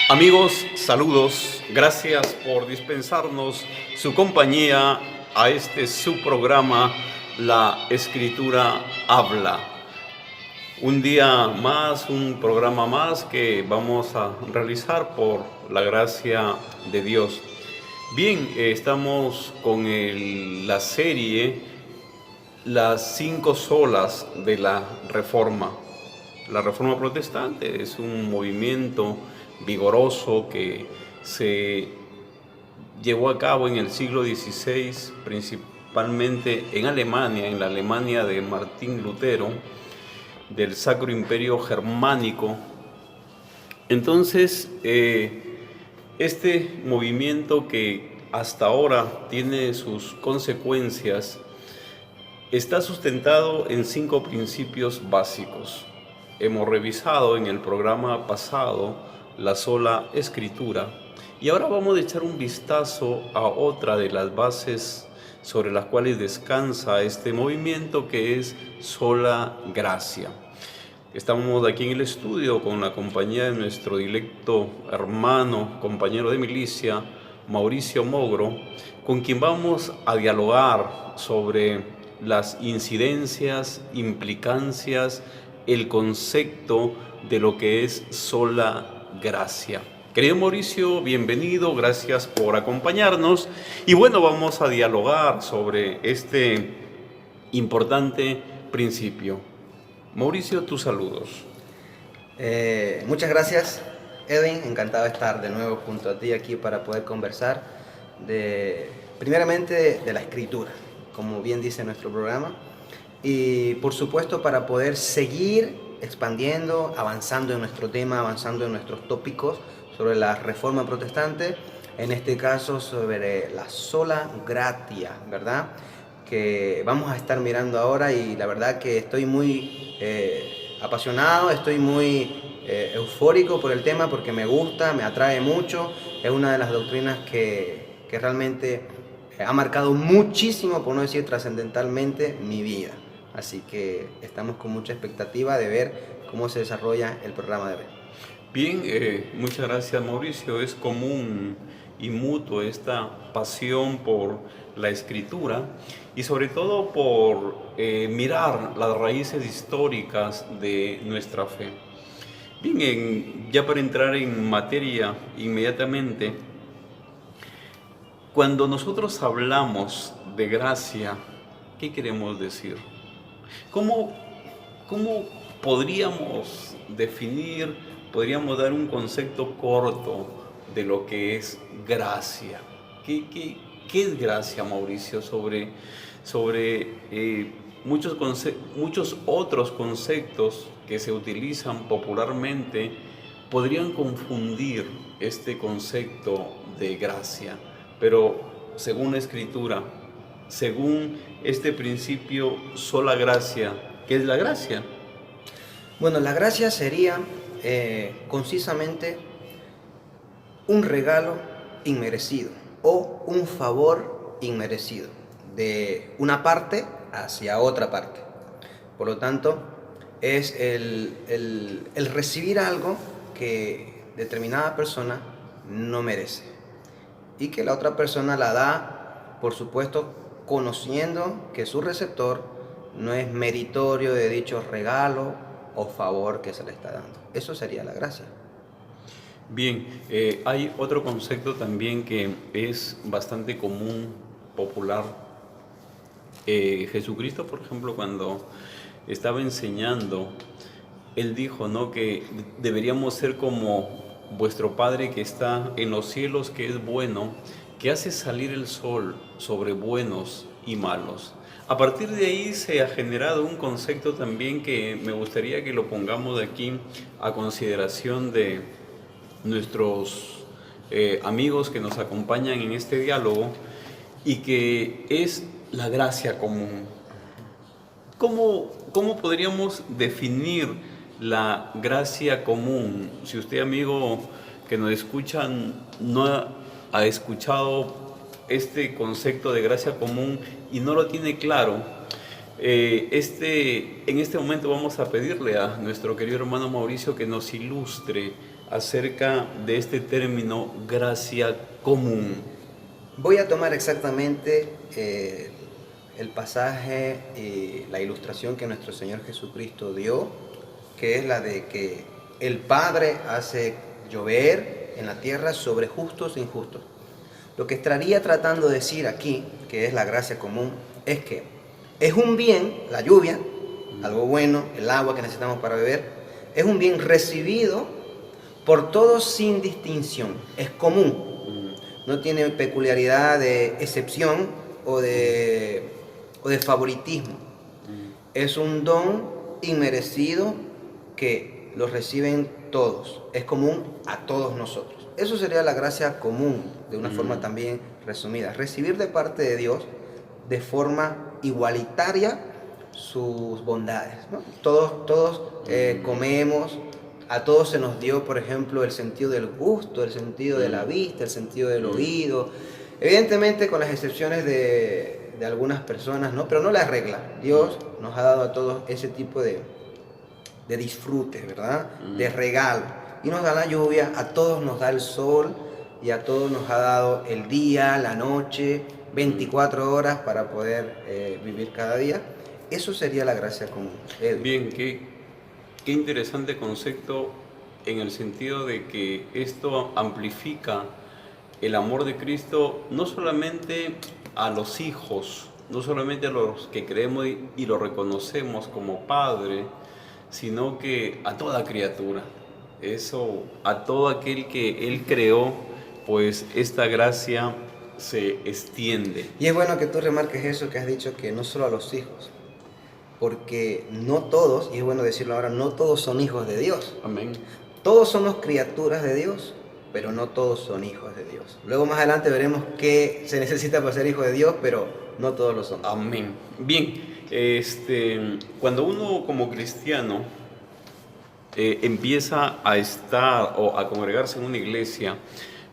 Amigos, saludos. Gracias por dispensarnos su compañía a este su programa, La Escritura Habla. Un día más, un programa más que vamos a realizar por la gracia de Dios. Bien, estamos con la serie Las 5 solas de la Reforma. La Reforma Protestante es un movimiento vigoroso que se llevó a cabo en el siglo XVI, principalmente en Alemania, en la Alemania de Martín Lutero, del Sacro Imperio Germánico. Entonces, este movimiento que hasta ahora tiene sus consecuencias está sustentado en 5 principios básicos. Hemos revisado en el programa pasado la sola escritura y ahora vamos a echar un vistazo a otra de las bases sobre las cuales descansa este movimiento, que es sola gracia. Estamos aquí en el estudio con la compañía de nuestro directo hermano, compañero de milicia, Mauricio Mogro, con quien vamos a dialogar sobre las incidencias, implicancias, el concepto de lo que es sola gracia. Querido Mauricio, bienvenido, gracias por acompañarnos. Y bueno, vamos a dialogar sobre este importante principio. Mauricio, tus saludos. Muchas gracias, Edwin. Encantado de estar de nuevo junto a ti aquí para poder conversar primeramente de la escritura, como bien dice nuestro programa, y por supuesto para poder seguir expandiendo, avanzando en nuestro tema, avanzando en nuestros tópicos sobre la Reforma Protestante, en este caso sobre la sola gratia, ¿verdad?, que vamos a estar mirando ahora, y la verdad que estoy muy apasionado, estoy muy eufórico por el tema porque me gusta, me atrae mucho. Es una de las doctrinas que realmente ha marcado muchísimo, por no decir trascendentalmente, mi vida. Así que estamos con mucha expectativa de ver cómo se desarrolla el programa de hoy. Bien, muchas gracias, Mauricio. Es común y mutuo esta pasión por la escritura y sobre todo por mirar las raíces históricas de nuestra fe. Bien, ya para entrar en materia inmediatamente, cuando nosotros hablamos de gracia, ¿qué queremos decir? ¿Cómo podríamos definir, podríamos dar un concepto corto de lo que es gracia? ¿Qué es gracia, Mauricio? Sobre muchos otros conceptos que se utilizan popularmente podrían confundir este concepto de gracia, pero según la Escritura, según este principio sola gracia, ¿qué es la gracia? Bueno, la gracia sería concisamente un regalo inmerecido o un favor inmerecido de una parte hacia otra parte. Por lo tanto, es el recibir algo que determinada persona no merece y que la otra persona la da, por supuesto, conociendo que su receptor no es meritorio de dicho regalo o favor que se le está dando. Eso sería la gracia. Bien, hay otro concepto también que es bastante común, popular. Jesucristo, por ejemplo, cuando estaba enseñando, Él dijo, ¿no?, que deberíamos ser como vuestro Padre que está en los cielos, que es bueno, que hace salir el sol sobre buenos y malos. A partir de ahí se ha generado un concepto también que me gustaría que lo pongamos aquí a consideración de nuestros amigos que nos acompañan en este diálogo, y que es la gracia común. ¿Cómo podríamos definir la gracia común? Si usted, amigo que nos escucha, no ha escuchado este concepto de gracia común y no lo tiene claro, En este momento vamos a pedirle a nuestro querido hermano Mauricio que nos ilustre acerca de este término gracia común. Voy a tomar exactamente el pasaje y la ilustración que nuestro Señor Jesucristo dio, que es la de que el Padre hace llover en la tierra sobre justos e injustos. Lo que estaría tratando de decir aquí, que es la gracia común, es que es un bien, la lluvia, algo bueno, el agua que necesitamos para beber, es un bien recibido por todos sin distinción, es común, no tiene peculiaridad de excepción o de favoritismo, es un don inmerecido que lo reciben todos, es común a todos nosotros. Eso sería la gracia común, de una forma también resumida, recibir de parte de Dios de forma igualitaria sus bondades, ¿no? Todos comemos, a todos se nos dio, por ejemplo, el sentido del gusto, el sentido de la vista, el sentido del oído, evidentemente con las excepciones de algunas personas, ¿no? Pero no la regla. Dios nos ha dado a todos ese tipo de disfrutes, ¿verdad? De regalo. Y nos da la lluvia, a todos nos da el sol y a todos nos ha dado el día, la noche, 24 horas para poder vivir cada día. Eso sería la gracia común. Bien, qué interesante concepto en el sentido de que esto amplifica el amor de Cristo no solamente a los hijos, no solamente a los que creemos y lo reconocemos como Padre, sino que a toda criatura. Eso, a todo aquel que Él creó, pues esta gracia se extiende. Y es bueno que tú remarques eso que has dicho, que no solo a los hijos, porque no todos, y es bueno decirlo ahora, no todos son hijos de Dios. Amén. Todos somos criaturas de Dios, pero no todos son hijos de Dios. Luego más adelante veremos qué se necesita para ser hijo de Dios, pero no todos lo son. Amén. Bien, cuando uno como cristiano empieza a estar o a congregarse en una iglesia,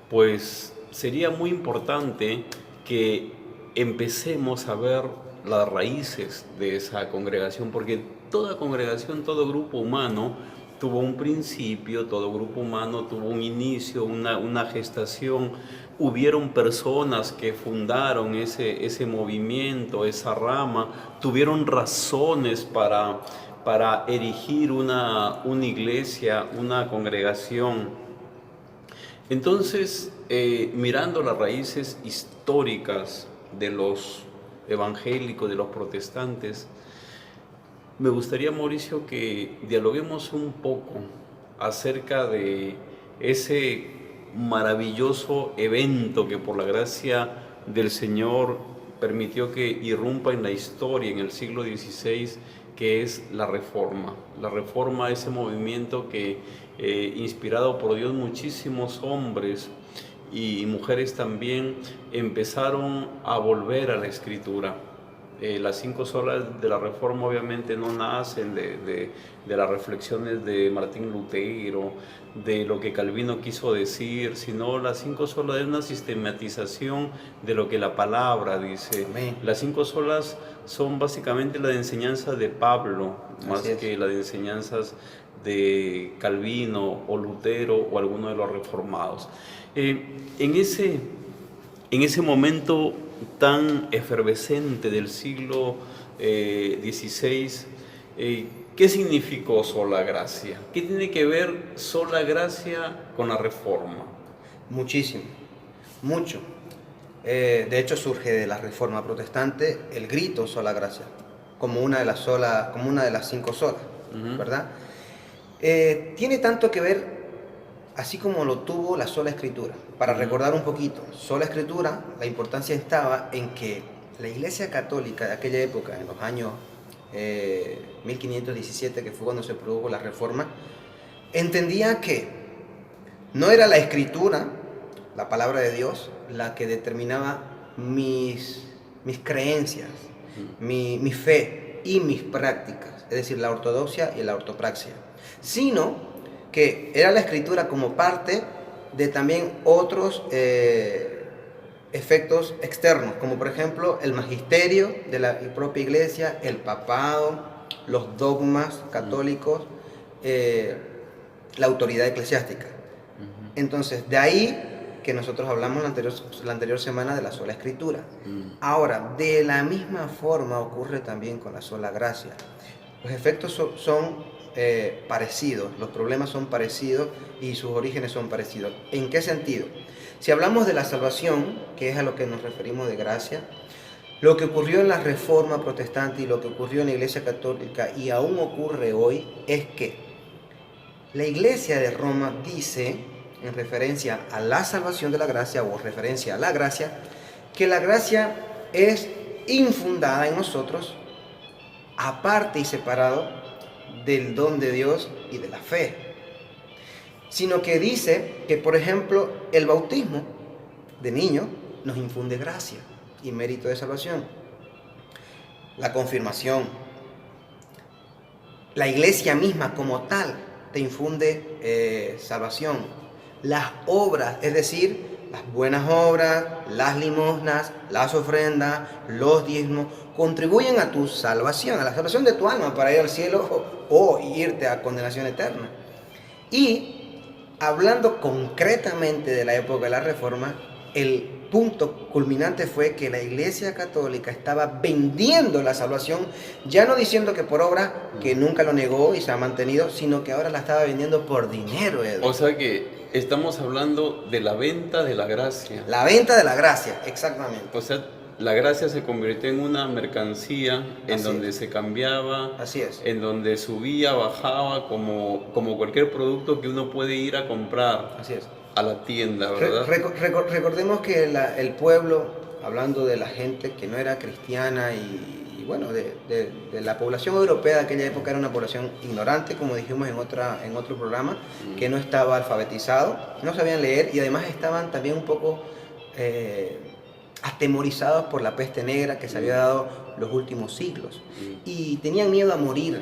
pues sería muy importante que empecemos a ver las raíces de esa congregación, porque toda congregación, todo grupo humano tuvo un principio, todo grupo humano tuvo un inicio, una gestación. Hubieron personas que fundaron ese movimiento, esa rama, tuvieron razones para erigir una iglesia, una congregación. Entonces, mirando las raíces históricas de los evangélicos, de los protestantes, me gustaría, Mauricio, que dialoguemos un poco acerca de ese maravilloso evento que por la gracia del Señor permitió que irrumpa en la historia en el siglo XVI, que es la Reforma. La Reforma, ese movimiento que, inspirado por Dios, muchísimos hombres y mujeres también empezaron a volver a la Escritura. Las 5 solas de la Reforma obviamente no nacen de las reflexiones de Martín Lutero, de lo que Calvino quiso decir, sino las 5 solas es una sistematización de lo que la palabra dice. Amén. Las 5 solas son básicamente la enseñanza de Pablo, más que las enseñanzas de Calvino o Lutero o alguno de los reformados. En ese momento tan efervescente del siglo XVI, ¿qué significó sola gracia? ¿Qué tiene que ver sola gracia con la Reforma? Muchísimo, mucho. De hecho surge de la Reforma protestante el grito sola gracia, como una de las 5 solas, ¿verdad? Tiene tanto que ver, así como lo tuvo la sola escritura. Para recordar un poquito, sola escritura, la importancia estaba en que la Iglesia Católica de aquella época, en los años 1517, que fue cuando se produjo la Reforma, entendía que no era la escritura, la palabra de Dios, la que determinaba mis creencias, mi fe y mis prácticas, es decir, la ortodoxia y la ortopraxia, sino que era la escritura como parte de también otros efectos externos, como por ejemplo el magisterio de la propia iglesia, el papado, los dogmas católicos, la autoridad eclesiástica. Entonces, de ahí que nosotros hablamos la anterior semana de la sola escritura. Ahora, de la misma forma ocurre también con la sola gracia. Los efectos son parecidos, los problemas son parecidos y sus orígenes son parecidos. ¿En qué sentido? Si hablamos de la salvación, que es a lo que nos referimos de gracia, lo que ocurrió en la Reforma Protestante y lo que ocurrió en la Iglesia Católica y aún ocurre hoy es que la Iglesia de Roma dice, en referencia a la salvación de la gracia o referencia a la gracia, que la gracia es infundada en nosotros, aparte y separado del don de Dios y de la fe. Sino que dice que, por ejemplo, el bautismo de niño nos infunde gracia y mérito de salvación. La confirmación, la iglesia misma como tal te infunde salvación. Las obras, es decir, las buenas obras, las limosnas, las ofrendas, los diezmos, contribuyen a tu salvación, a la salvación de tu alma para ir al cielo o irte a condenación eterna. Y hablando concretamente de la época de la Reforma, el punto culminante fue que la Iglesia Católica estaba vendiendo la salvación, ya no diciendo que por obra, que nunca lo negó y se ha mantenido, sino que ahora la estaba vendiendo por dinero, Edu. O sea que estamos hablando de la venta de la gracia. La venta de la gracia, exactamente. O sea, la gracia se convirtió en una mercancía en Así donde es. se cambiaba, Así es. en donde subía, bajaba, como cualquier producto que uno puede ir a comprar Así es. a la tienda, ¿verdad? Recordemos que el pueblo, hablando de la gente que no era cristiana y bueno, de la población europea de aquella época, era una población ignorante, como dijimos en otro programa, que no estaba alfabetizado, no sabían leer y además estaban también un poco atemorizados por la peste negra que se había dado los últimos siglos y tenían miedo a morir,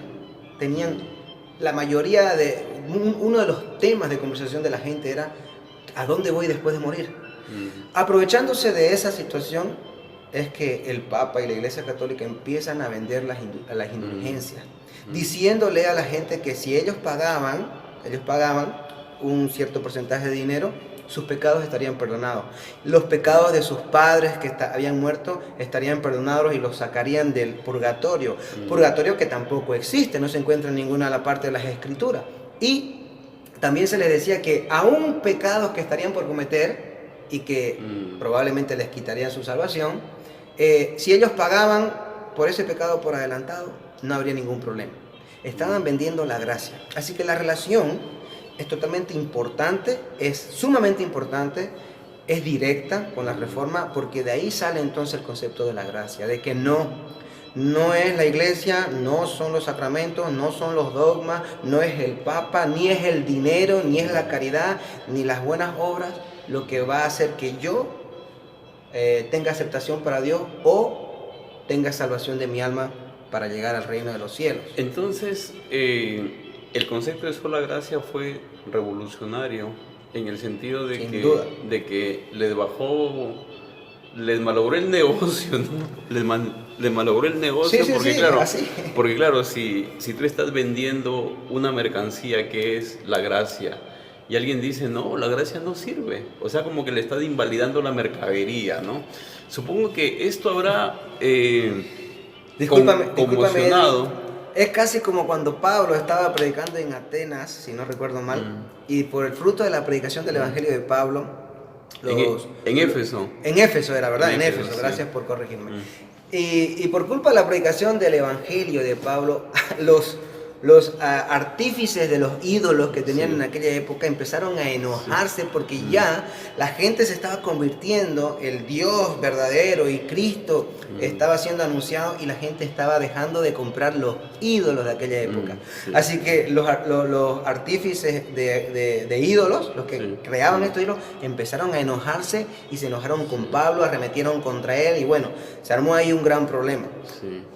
la mayoría uno de los temas de conversación de la gente era ¿a dónde voy después de morir? Aprovechándose de esa situación es que el Papa y la Iglesia Católica empiezan a vender las indulgencias, diciéndole a la gente que si ellos pagaban un cierto porcentaje de dinero, sus pecados estarían perdonados. Los pecados de sus padres que habían muerto estarían perdonados y los sacarían del purgatorio. Purgatorio que tampoco existe, no se encuentra en ninguna de la parte de las Escrituras. Y también se les decía que aún pecados que estarían por cometer y que probablemente les quitarían su salvación, si ellos pagaban por ese pecado por adelantado, no habría ningún problema. Estaban vendiendo la gracia. Así que la relación es totalmente importante, es sumamente importante, es directa con la Reforma, porque de ahí sale entonces el concepto de la gracia, de que no es la iglesia, no son los sacramentos, no son los dogmas, no es el Papa, ni es el dinero, ni es la caridad, ni las buenas obras, lo que va a hacer que yo tenga aceptación para Dios o tenga salvación de mi alma para llegar al reino de los cielos. Entonces, el concepto de sola gracia fue revolucionario en el sentido de que les malogró el negocio, ¿no? Les malogró el negocio porque claro, si tú estás vendiendo una mercancía que es la gracia y alguien dice, no, la gracia no sirve, o sea, como que le estás invalidando la mercadería, ¿no? Supongo que esto habrá conmocionado. Es casi como cuando Pablo estaba predicando en Atenas, si no recuerdo mal, y por el fruto de la predicación del Evangelio de Pablo, en Éfeso. En Éfeso era, ¿verdad? En Éfeso, gracias por corregirme. Y por culpa de la predicación del Evangelio de Pablo, los artífices de los ídolos que tenían en aquella época empezaron a enojarse porque ya la gente se estaba convirtiendo, el Dios verdadero y Cristo estaba siendo anunciado y la gente estaba dejando de comprar los ídolos de aquella época. Así que los artífices de ídolos, los que creaban estos ídolos, empezaron a enojarse y se enojaron con Pablo, arremetieron contra él y bueno, se armó ahí un gran problema.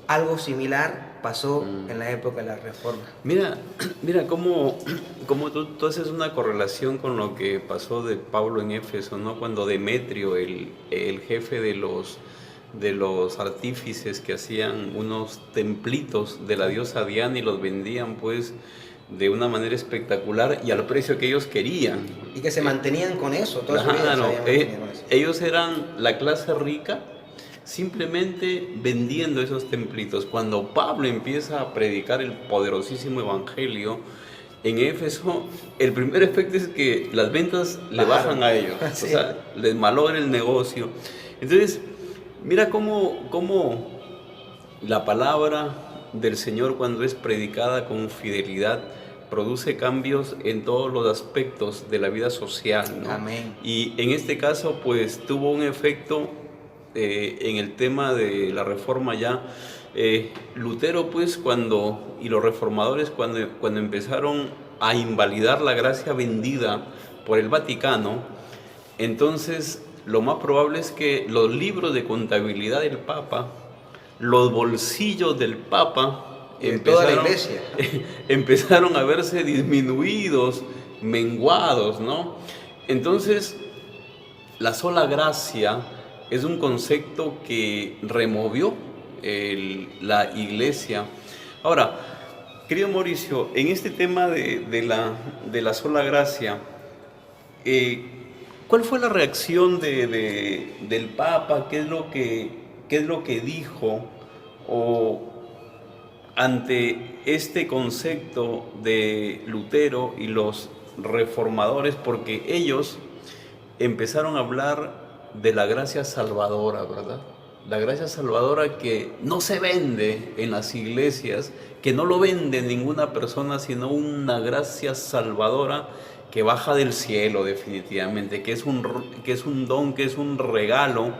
Algo similar pasó en la época de la Reforma. Mira cómo tú haces una correlación con lo que pasó de Pablo en Éfeso, ¿no? Cuando Demetrio, el jefe de los artífices que hacían unos templitos de la diosa Diana y los vendían pues de una manera espectacular y al precio que ellos querían. Y que se mantenían con eso, toda su vida se habían mantenido con eso. Ellos eran la clase rica simplemente vendiendo esos templitos. Cuando Pablo empieza a predicar el poderosísimo evangelio en Éfeso, el primer efecto es que las ventas le bajan a ellos, sí. O sea, les malogra el negocio. Entonces, mira cómo la palabra del Señor, cuando es predicada con fidelidad, produce cambios en todos los aspectos de la vida social, ¿no? Amén. Y en este caso, pues tuvo un efecto en el tema de la reforma ya. Lutero, pues, y los reformadores, cuando empezaron a invalidar la gracia vendida por el Vaticano, entonces lo más probable es que los libros de contabilidad del Papa, los bolsillos del Papa, toda la iglesia empezaron a verse disminuidos, menguados, ¿no? Entonces, la sola gracia es un concepto que removió la iglesia. Ahora, querido Mauricio, en este tema de la sola gracia, ¿cuál fue la reacción del Papa? ¿Qué es lo que dijo ante este concepto de Lutero y los reformadores? Porque ellos empezaron a hablar de la gracia salvadora, ¿verdad? La gracia salvadora que no se vende en las iglesias, que no lo vende ninguna persona, sino una gracia salvadora que baja del cielo definitivamente, que es un don, que es un regalo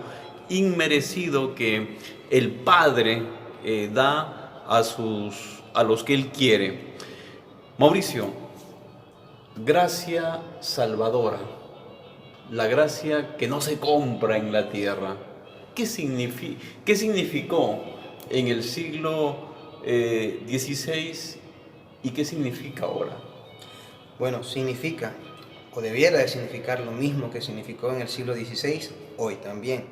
inmerecido que el Padre da a los que Él quiere. Mauricio, gracia salvadora, la gracia que no se compra en la tierra. ¿Qué significó en el siglo XVI y qué significa ahora? Bueno, significa, o debiera de significar lo mismo que significó en el siglo XVI, hoy también.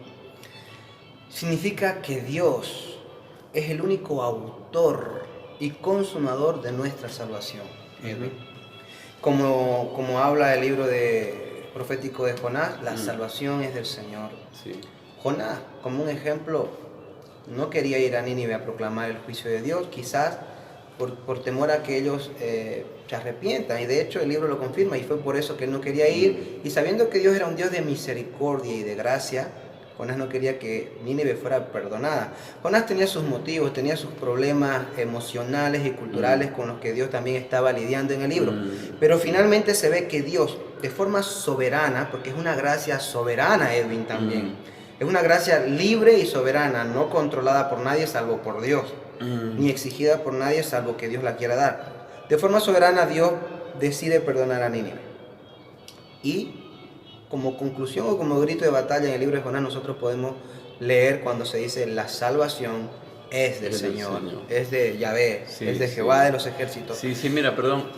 Significa que Dios es el único autor y consumador de nuestra salvación. Como habla el libro profético de Jonás, la salvación es del Señor. Sí. Jonás, como un ejemplo, no quería ir a Nínive a proclamar el juicio de Dios, quizás por temor a que ellos se arrepientan, y de hecho el libro lo confirma, y fue por eso que él no quería ir, y sabiendo que Dios era un Dios de misericordia y de gracia, Jonás no quería que Nínive fuera perdonada. Jonás tenía sus motivos, tenía sus problemas emocionales y culturales con los que Dios también estaba lidiando en el libro, pero finalmente se ve que Dios, de forma soberana, porque es una gracia soberana, Edwin, también, es una gracia libre y soberana, no controlada por nadie salvo por Dios, ni exigida por nadie salvo que Dios la quiera dar. De forma soberana, Dios decide perdonar a Nínive. Y como conclusión o como grito de batalla en el libro de Jonás, nosotros podemos leer cuando se dice: la salvación es del Señor, es de Yahvé, sí, es de Jehová de los ejércitos. Sí, mira, perdón,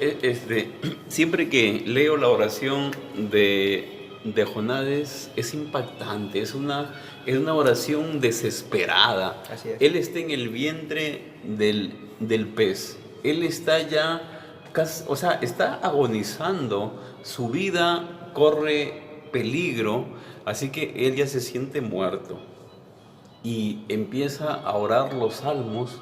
siempre que leo la oración de Jonás es impactante, es una oración desesperada. Así es. Él está en el vientre del pez, él está ya, está agonizando, su vida corre peligro, así que él ya se siente muerto y empieza a orar los salmos,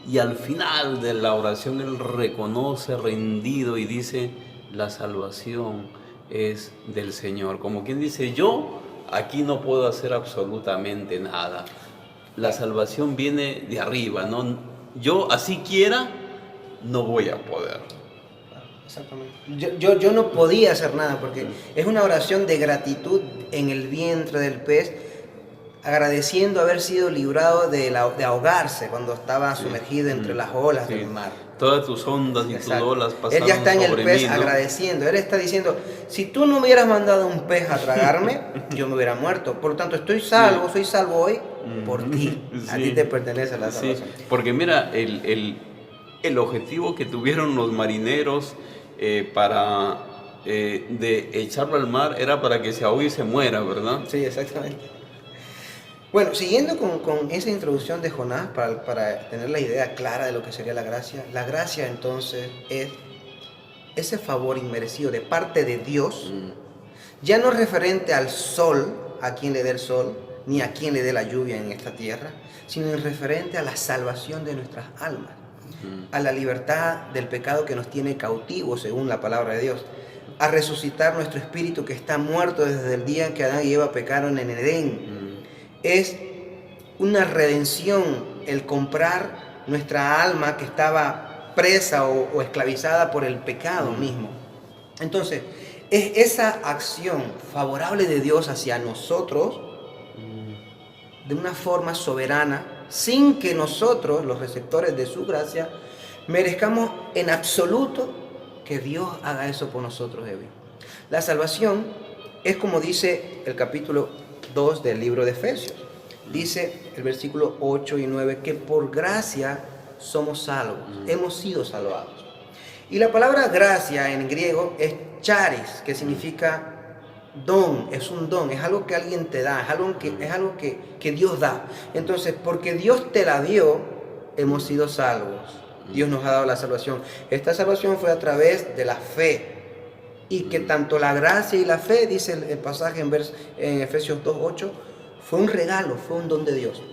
y al final de la oración él reconoce rendido y dice: la salvación es del Señor. Como quien dice: yo aquí no puedo hacer absolutamente nada, la salvación viene de arriba, ¿no? Yo así quiera no voy a poder. Exactamente. Yo no podía hacer nada, porque es una oración de gratitud en el vientre del pez, agradeciendo haber sido librado de ahogarse cuando estaba Sí. sumergido entre las olas Sí. del mar. Todas tus ondas y tus Exacto. olas Él pasaron ya está en el sobre pez mí, ¿no? agradeciendo. Él está diciendo, si tú no me hubieras mandado un pez a tragarme, yo me hubiera muerto. Por lo tanto, estoy salvo, Sí. soy salvo hoy por ti. A ti Sí. te pertenece la Sí, salvación. porque mira, el objetivo que tuvieron los marineros para de echarlo al mar era para que se ahogue y se muera, ¿verdad? Sí, exactamente. Bueno, siguiendo con esa introducción de Jonás, para tener la idea clara de lo que sería la gracia entonces es ese favor inmerecido de parte de Dios, ya no referente al sol, a quien le dé el sol, ni a quien le dé la lluvia en esta tierra, sino en referente a la salvación de nuestras almas, a la libertad del pecado que nos tiene cautivos, según la palabra de Dios, a resucitar nuestro espíritu que está muerto desde el día en que Adán y Eva pecaron en Edén. Es una redención el comprar nuestra alma que estaba presa o esclavizada por el pecado mismo. Entonces, es esa acción favorable de Dios hacia nosotros de una forma soberana, sin que nosotros, los receptores de su gracia, merezcamos en absoluto que Dios haga eso por nosotros, Edwin. La salvación es como dice el capítulo 2 del libro de Efesios. Dice el versículo 8 y 9 que por gracia somos salvos, hemos sido salvados. Y la palabra gracia en griego es charis, que significa don, es un don, es algo que alguien te da, es algo que Dios da. Entonces, porque Dios te la dio, hemos sido salvos. Dios nos ha dado la salvación. Esta salvación fue a través de la fe. Y que tanto la gracia y la fe, dice el pasaje en Efesios 2:8, fue un regalo, fue un don de Dios.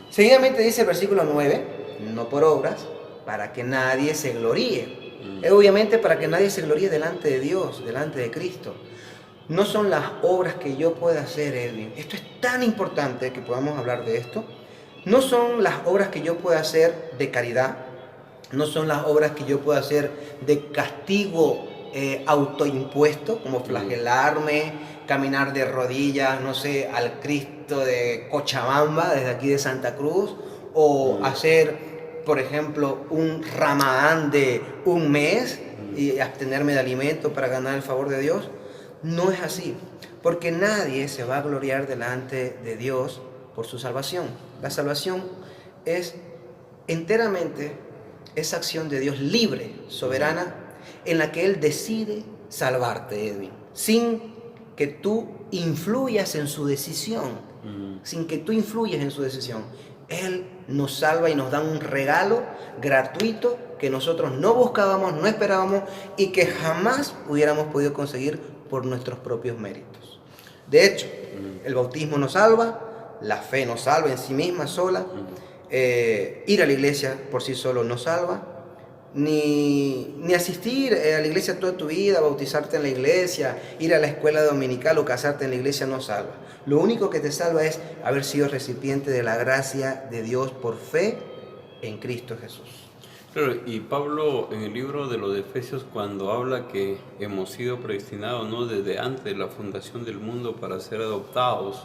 Seguidamente dice el versículo 9, no por obras, para que nadie se gloríe. Obviamente para que nadie se gloríe delante de Dios, delante de Cristo. No son las obras que yo pueda hacer, Edwin. Esto es tan importante que podamos hablar de esto. No son las obras que yo pueda hacer de caridad. No son las obras que yo pueda hacer de castigo autoimpuesto, como flagelarme, caminar de rodillas, no sé, al Cristo de Cochabamba, desde aquí de Santa Cruz, o hacer, por ejemplo, un ramadán de un mes y abstenerme de alimento para ganar el favor de Dios. No es así, porque nadie se va a gloriar delante de Dios por su salvación. La salvación es enteramente esa acción de Dios libre, soberana, en la que Él decide salvarte, Edwin, sin que tú influyas en su decisión, sin que tú influyas en su decisión. Él nos salva y nos da un regalo gratuito que nosotros no buscábamos, no esperábamos y que jamás hubiéramos podido conseguir por nuestros propios méritos. De hecho, el bautismo nos salva, la fe nos salva en sí misma sola, ir a la iglesia por sí solo no salva, ni asistir a la iglesia toda tu vida, bautizarte en la iglesia, ir a la escuela dominical o casarte en la iglesia no salva. Lo único que te salva es haber sido recipiente de la gracia de Dios por fe en Cristo Jesús. Claro, y Pablo en el libro de los Efesios, cuando habla que hemos sido predestinados, ¿no?, desde antes de la fundación del mundo para ser adoptados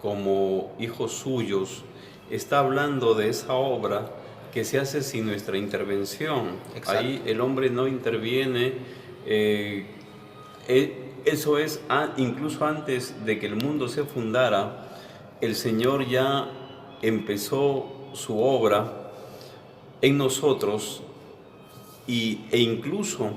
como hijos suyos, está hablando de esa obra que se hace sin nuestra intervención. Exacto. Ahí el hombre no interviene. Eso es, incluso antes de que el mundo se fundara, el Señor ya empezó su obra en nosotros e incluso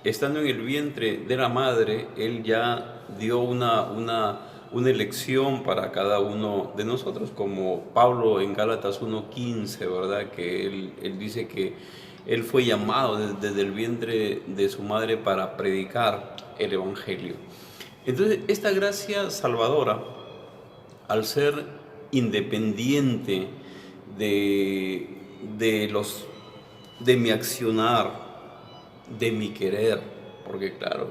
estando en el vientre de la madre, Él ya dio una elección para cada uno de nosotros, como Pablo en Gálatas 1:15, ¿verdad? Que él dice que Él fue llamado desde el vientre de su madre para predicar el Evangelio. Entonces, esta gracia salvadora, al ser independiente de mi accionar, de mi querer, porque claro,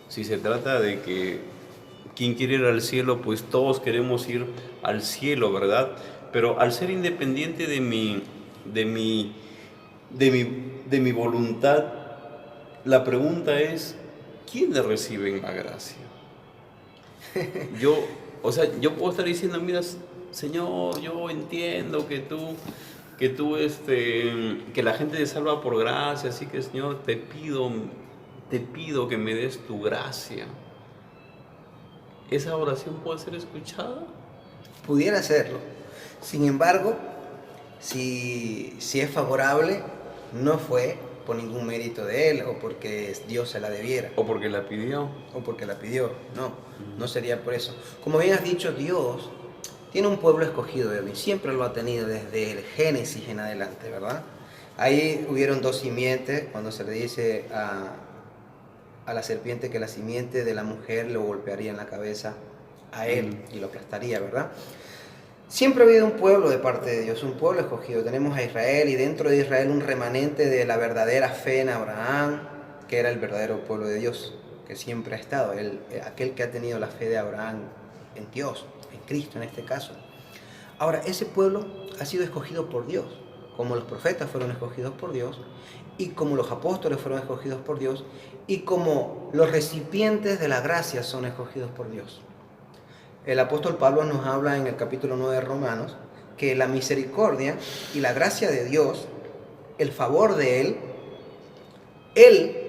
si se trata de que quien quiere ir al cielo, pues todos queremos ir al cielo, ¿verdad? Pero al ser independiente de mi voluntad, la pregunta es, ¿quiénes reciben la gracia? o sea, yo puedo estar diciendo, mira, Señor, yo entiendo que la gente te salva por gracia, así que Señor, te pido que me des tu gracia. ¿Esa oración puede ser escuchada? Pudiera serlo. Sin embargo, si es favorable, no fue por ningún mérito de él o porque Dios se la debiera. ¿O porque la pidió? O porque la pidió. No, no sería por eso. Como bien has dicho, Dios tiene un pueblo escogido, Edwin. Siempre lo ha tenido desde el Génesis en adelante, ¿verdad? Ahí hubieron dos simientes cuando se le dice a la serpiente que la simiente de la mujer lo golpearía en la cabeza a él y lo aplastaría, ¿verdad? Siempre ha habido un pueblo de parte de Dios, un pueblo escogido. Tenemos a Israel y dentro de Israel un remanente de la verdadera fe en Abraham, que era el verdadero pueblo de Dios, que siempre ha estado, aquel que ha tenido la fe de Abraham en Dios, en Cristo en este caso. Ahora, ese pueblo ha sido escogido por Dios, como los profetas fueron escogidos por Dios, y como los apóstoles fueron escogidos por Dios, y como los recipientes de la gracia son escogidos por Dios. El apóstol Pablo nos habla en el capítulo 9 de Romanos que la misericordia y la gracia de Dios, el favor de Él,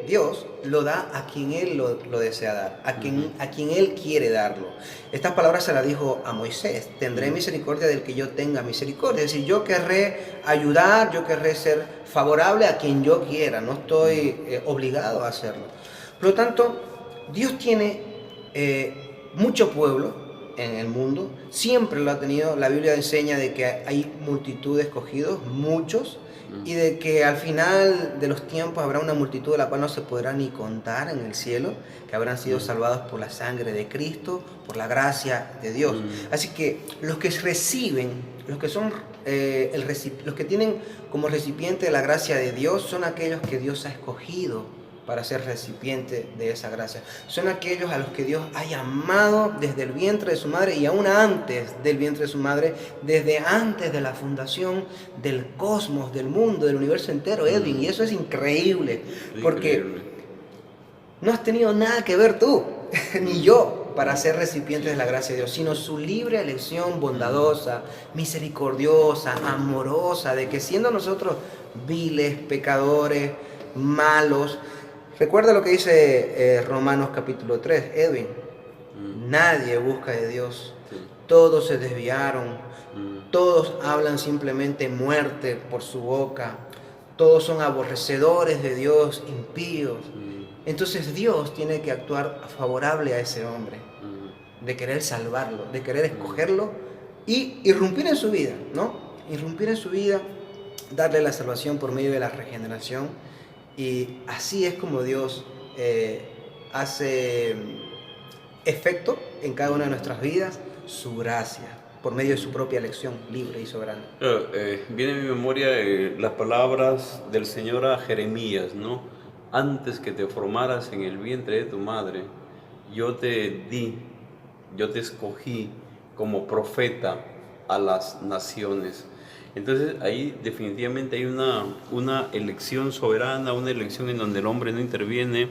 Dios, lo da a quien Él lo desea dar, a quien Él quiere darlo. Estas palabras se las dijo a Moisés: tendré misericordia del que yo tenga misericordia. Es decir, yo querré ayudar, yo querré ser favorable a quien yo quiera, no estoy obligado a hacerlo. Por lo tanto, Dios tiene mucho pueblo en el mundo, siempre lo ha tenido. La Biblia enseña de que hay multitud de escogidos, muchos, y de que al final de los tiempos habrá una multitud de la cual no se podrá ni contar en el cielo, que habrán sido salvados por la sangre de Cristo, por la gracia de Dios. Así que los que reciben, los que tienen como recipiente de la gracia de Dios, son aquellos que Dios ha escogido para ser recipiente de esa gracia. Son aquellos a los que Dios ha llamado desde el vientre de su madre y aún antes del vientre de su madre, desde antes de la fundación del cosmos, del mundo, del universo entero, Edwin. Y eso es increíble, porque no has tenido nada que ver tú, ni yo, para ser recipientes de la gracia de Dios, sino su libre elección bondadosa, misericordiosa, amorosa, de que siendo nosotros viles, pecadores, malos. Recuerda lo que dice Romanos capítulo 3, Edwin. Nadie busca de Dios. Todos se desviaron. Todos hablan simplemente muerte por su boca. Todos son aborrecedores de Dios, impíos. Entonces Dios tiene que actuar favorable a ese hombre, de querer salvarlo, de querer escogerlo y irrumpir en su vida, ¿no? Irrumpir en su vida, darle la salvación por medio de la regeneración. Y así es como Dios hace efecto en cada una de nuestras vidas su gracia, por medio de su propia elección libre y soberana. Viene a mi memoria las palabras del Señor a Jeremías, ¿no? Antes que te formaras en el vientre de tu madre, yo te escogí como profeta a las naciones. Entonces ahí definitivamente hay una elección soberana, una elección en donde el hombre no interviene,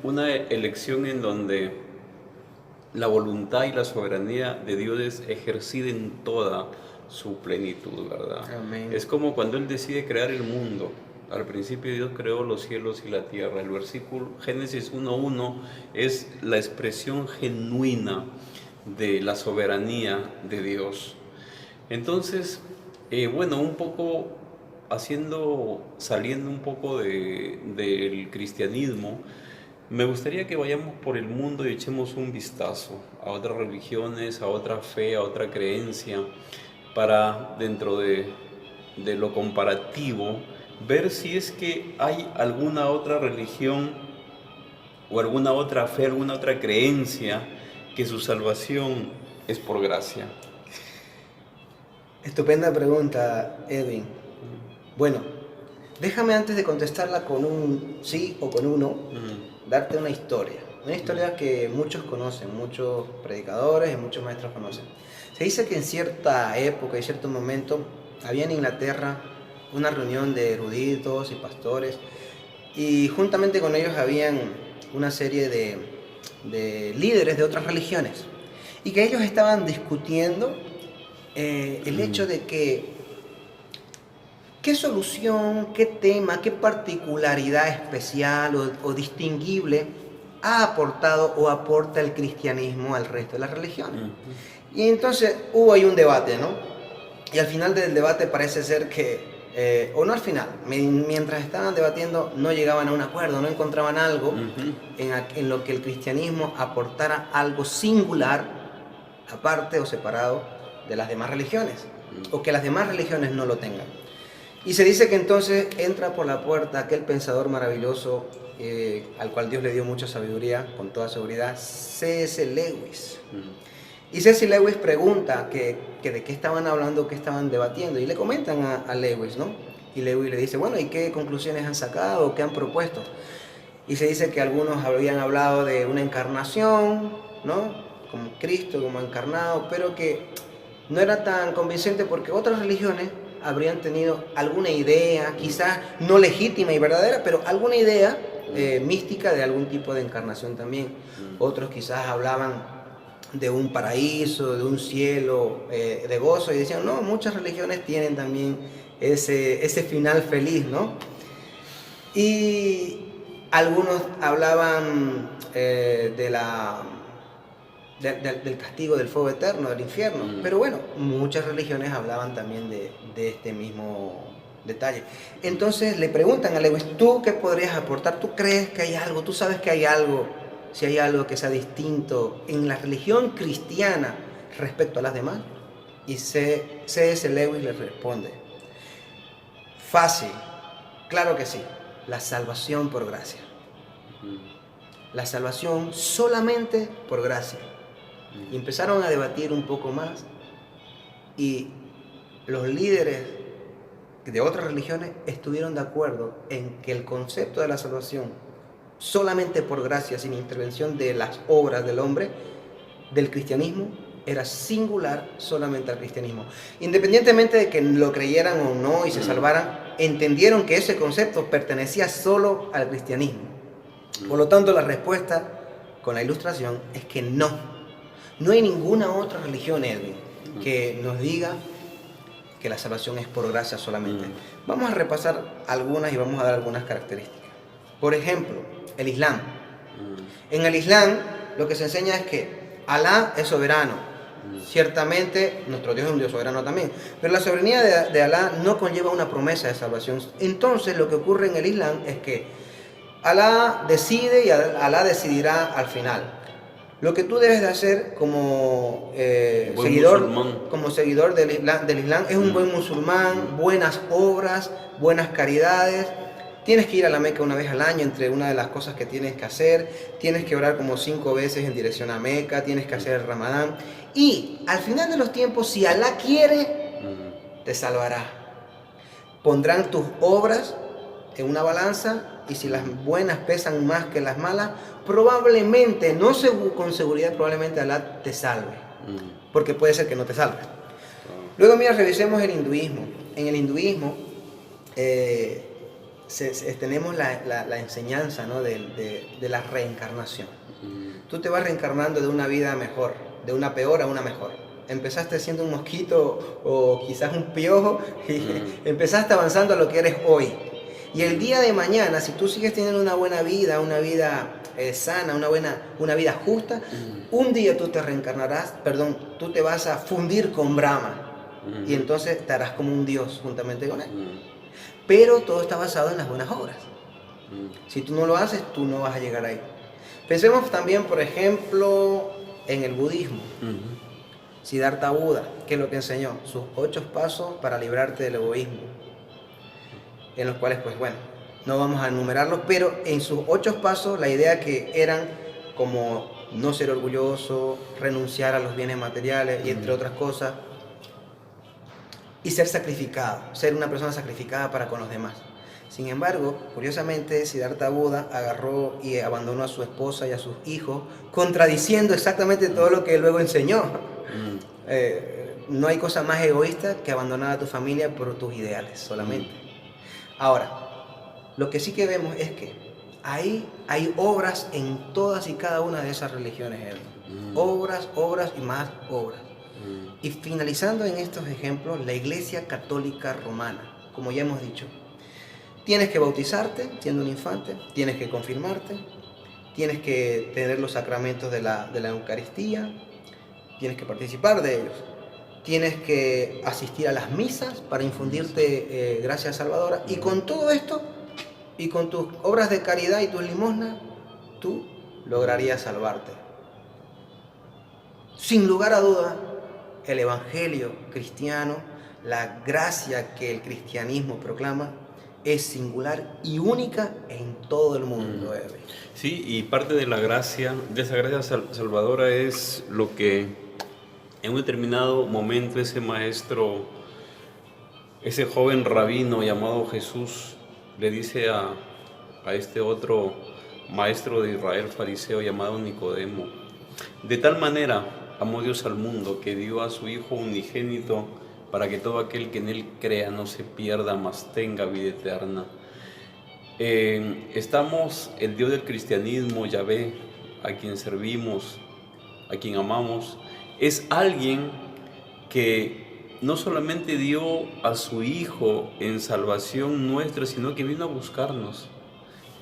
una elección en donde la voluntad y la soberanía de Dios es ejercida en toda su plenitud, ¿verdad? Amén. Es como cuando Él decide crear el mundo. Al principio Dios creó los cielos y la tierra. El versículo Génesis 1:1 es la expresión genuina de la soberanía de Dios. Entonces, un poco saliendo un poco del cristianismo, me gustaría que vayamos por el mundo y echemos un vistazo a otras religiones, a otra fe, a otra creencia, para dentro de lo comparativo, ver si es que hay alguna otra religión o alguna otra fe, alguna otra creencia que su salvación es por gracia. Estupenda pregunta, Edwin. Bueno, déjame antes de contestarla con un sí o con un no, darte una historia. Una historia que muchos conocen, muchos predicadores y muchos maestros conocen. Se dice que en cierta época y cierto momento había en Inglaterra una reunión de eruditos y pastores, y juntamente con ellos habían una serie de líderes de otras religiones. y que ellos estaban discutiendo el hecho de que qué solución, qué tema, qué particularidad especial o distinguible ha aportado o aporta el cristianismo al resto de las religiones. Y entonces hubo ahí un debate, ¿no? Y al final del debate parece ser que, o no al final, mientras estaban debatiendo no llegaban a un acuerdo, no encontraban algo en lo que el cristianismo aportara algo singular, aparte o separado de las demás religiones, o que las demás religiones no lo tengan. Y se dice que entonces entra por la puerta aquel pensador maravilloso, al cual Dios le dio mucha sabiduría, con toda seguridad, C.S. Lewis. Y C.S. Lewis pregunta que de qué estaban hablando, qué estaban debatiendo, y le comentan a Lewis, ¿no? Y Lewis le dice, bueno, ¿y qué conclusiones han sacado, qué han propuesto? Y se dice que algunos habían hablado de una encarnación, ¿no? Como Cristo, como encarnado, pero que no era tan convincente porque otras religiones habrían tenido alguna idea, quizás no legítima y verdadera, pero alguna idea mística de algún tipo de encarnación también. Otros quizás hablaban de un paraíso, de un cielo de gozo, y decían, no, muchas religiones tienen también ese final feliz, ¿no? Y algunos hablaban del castigo, del fuego eterno, del infierno. Pero bueno, muchas religiones hablaban también de este mismo detalle. Entonces le preguntan a Lewis, ¿tú qué podrías aportar? ¿Tú crees que hay algo? ¿Tú sabes que hay algo? Si hay algo que sea distinto en la religión cristiana respecto a las demás. Y C.S. Lewis le responde, fácil, claro que sí, la salvación por gracia. La salvación solamente por gracia. Y empezaron a debatir un poco más y los líderes de otras religiones estuvieron de acuerdo en que el concepto de la salvación solamente por gracia, sin intervención de las obras del hombre, del cristianismo, era singular solamente al cristianismo. Independientemente de que lo creyeran o no y se salvaran, entendieron que ese concepto pertenecía solo al cristianismo. Por lo tanto, la respuesta con la ilustración es que no. No hay ninguna otra religión, Edwin, que nos diga que la salvación es por gracia solamente. Vamos a repasar algunas y vamos a dar algunas características. Por ejemplo, el Islam. En el Islam lo que se enseña es que Alá es soberano. Ciertamente nuestro Dios es un Dios soberano también. Pero la soberanía de Alá no conlleva una promesa de salvación. Entonces lo que ocurre en el Islam es que Alá decide y Alá decidirá al final. Lo que tú debes de hacer como seguidor del Islam es un buen musulmán, buenas obras, buenas caridades. Tienes que ir a la Meca una vez al año, entre una de las cosas que tienes que hacer. Tienes que orar como 5 veces en dirección a Meca, tienes que hacer el Ramadán. Y al final de los tiempos, si Alá quiere, te salvará. Pondrán tus obras en una balanza y si las buenas pesan más que las malas, probablemente, no con seguridad, probablemente Alá te salve. Porque puede ser que no te salve. Luego, mira, revisemos el hinduismo. En el hinduismo tenemos la enseñanza, ¿no? de la reencarnación. Tú te vas reencarnando de una vida mejor, de una peor a una mejor. Empezaste siendo un mosquito o quizás un piojo y empezaste avanzando a lo que eres hoy. Y el día de mañana, si tú sigues teniendo una buena vida, una vida sana, una vida justa, un día tú te reencarnarás, tú te vas a fundir con Brahma y entonces estarás como un dios juntamente con él. Pero todo está basado en las buenas obras. Si tú no lo haces, tú no vas a llegar ahí. Pensemos también, por ejemplo, en el budismo. Siddhartha Buda, ¿qué es lo que enseñó? Sus 8 pasos para librarte del egoísmo, en los cuales, pues bueno, no vamos a enumerarlos, pero en sus 8 pasos la idea que eran como no ser orgulloso, renunciar a los bienes materiales y entre otras cosas, y ser sacrificado, ser una persona sacrificada para con los demás. Sin embargo, curiosamente, Siddhartha Buda agarró y abandonó a su esposa y a sus hijos, contradiciendo exactamente todo lo que él luego enseñó. No hay cosa más egoísta que abandonar a tu familia por tus ideales solamente. Ahora, lo que sí que vemos es que Ahí hay obras en todas y cada una de esas religiones, Edwin. Obras, obras y más obras. Y finalizando en estos ejemplos, la Iglesia Católica Romana, como ya hemos dicho, tienes que bautizarte siendo un infante, tienes que confirmarte, tienes que tener los sacramentos de la Eucaristía, tienes que participar de ellos, tienes que asistir a las misas para infundirte gracia salvadora, y con todo esto, y con tus obras de caridad y tus limosnas, tú lograrías salvarte. Sin lugar a duda, el Evangelio cristiano, la gracia que el cristianismo proclama, es singular y única en todo el mundo. Sí, y parte de la gracia, de esa gracia salvadora, es lo que en un determinado momento ese maestro, ese joven rabino llamado Jesús, le dice a este otro maestro de Israel, fariseo, llamado Nicodemo: de tal manera amó Dios al mundo que dio a su Hijo unigénito, para que todo aquel que en Él crea no se pierda, mas tenga vida eterna. El Dios del cristianismo, Yahvé, a quien servimos, a quien amamos, es alguien que no solamente dio a su Hijo en salvación nuestra, sino que vino a buscarnos.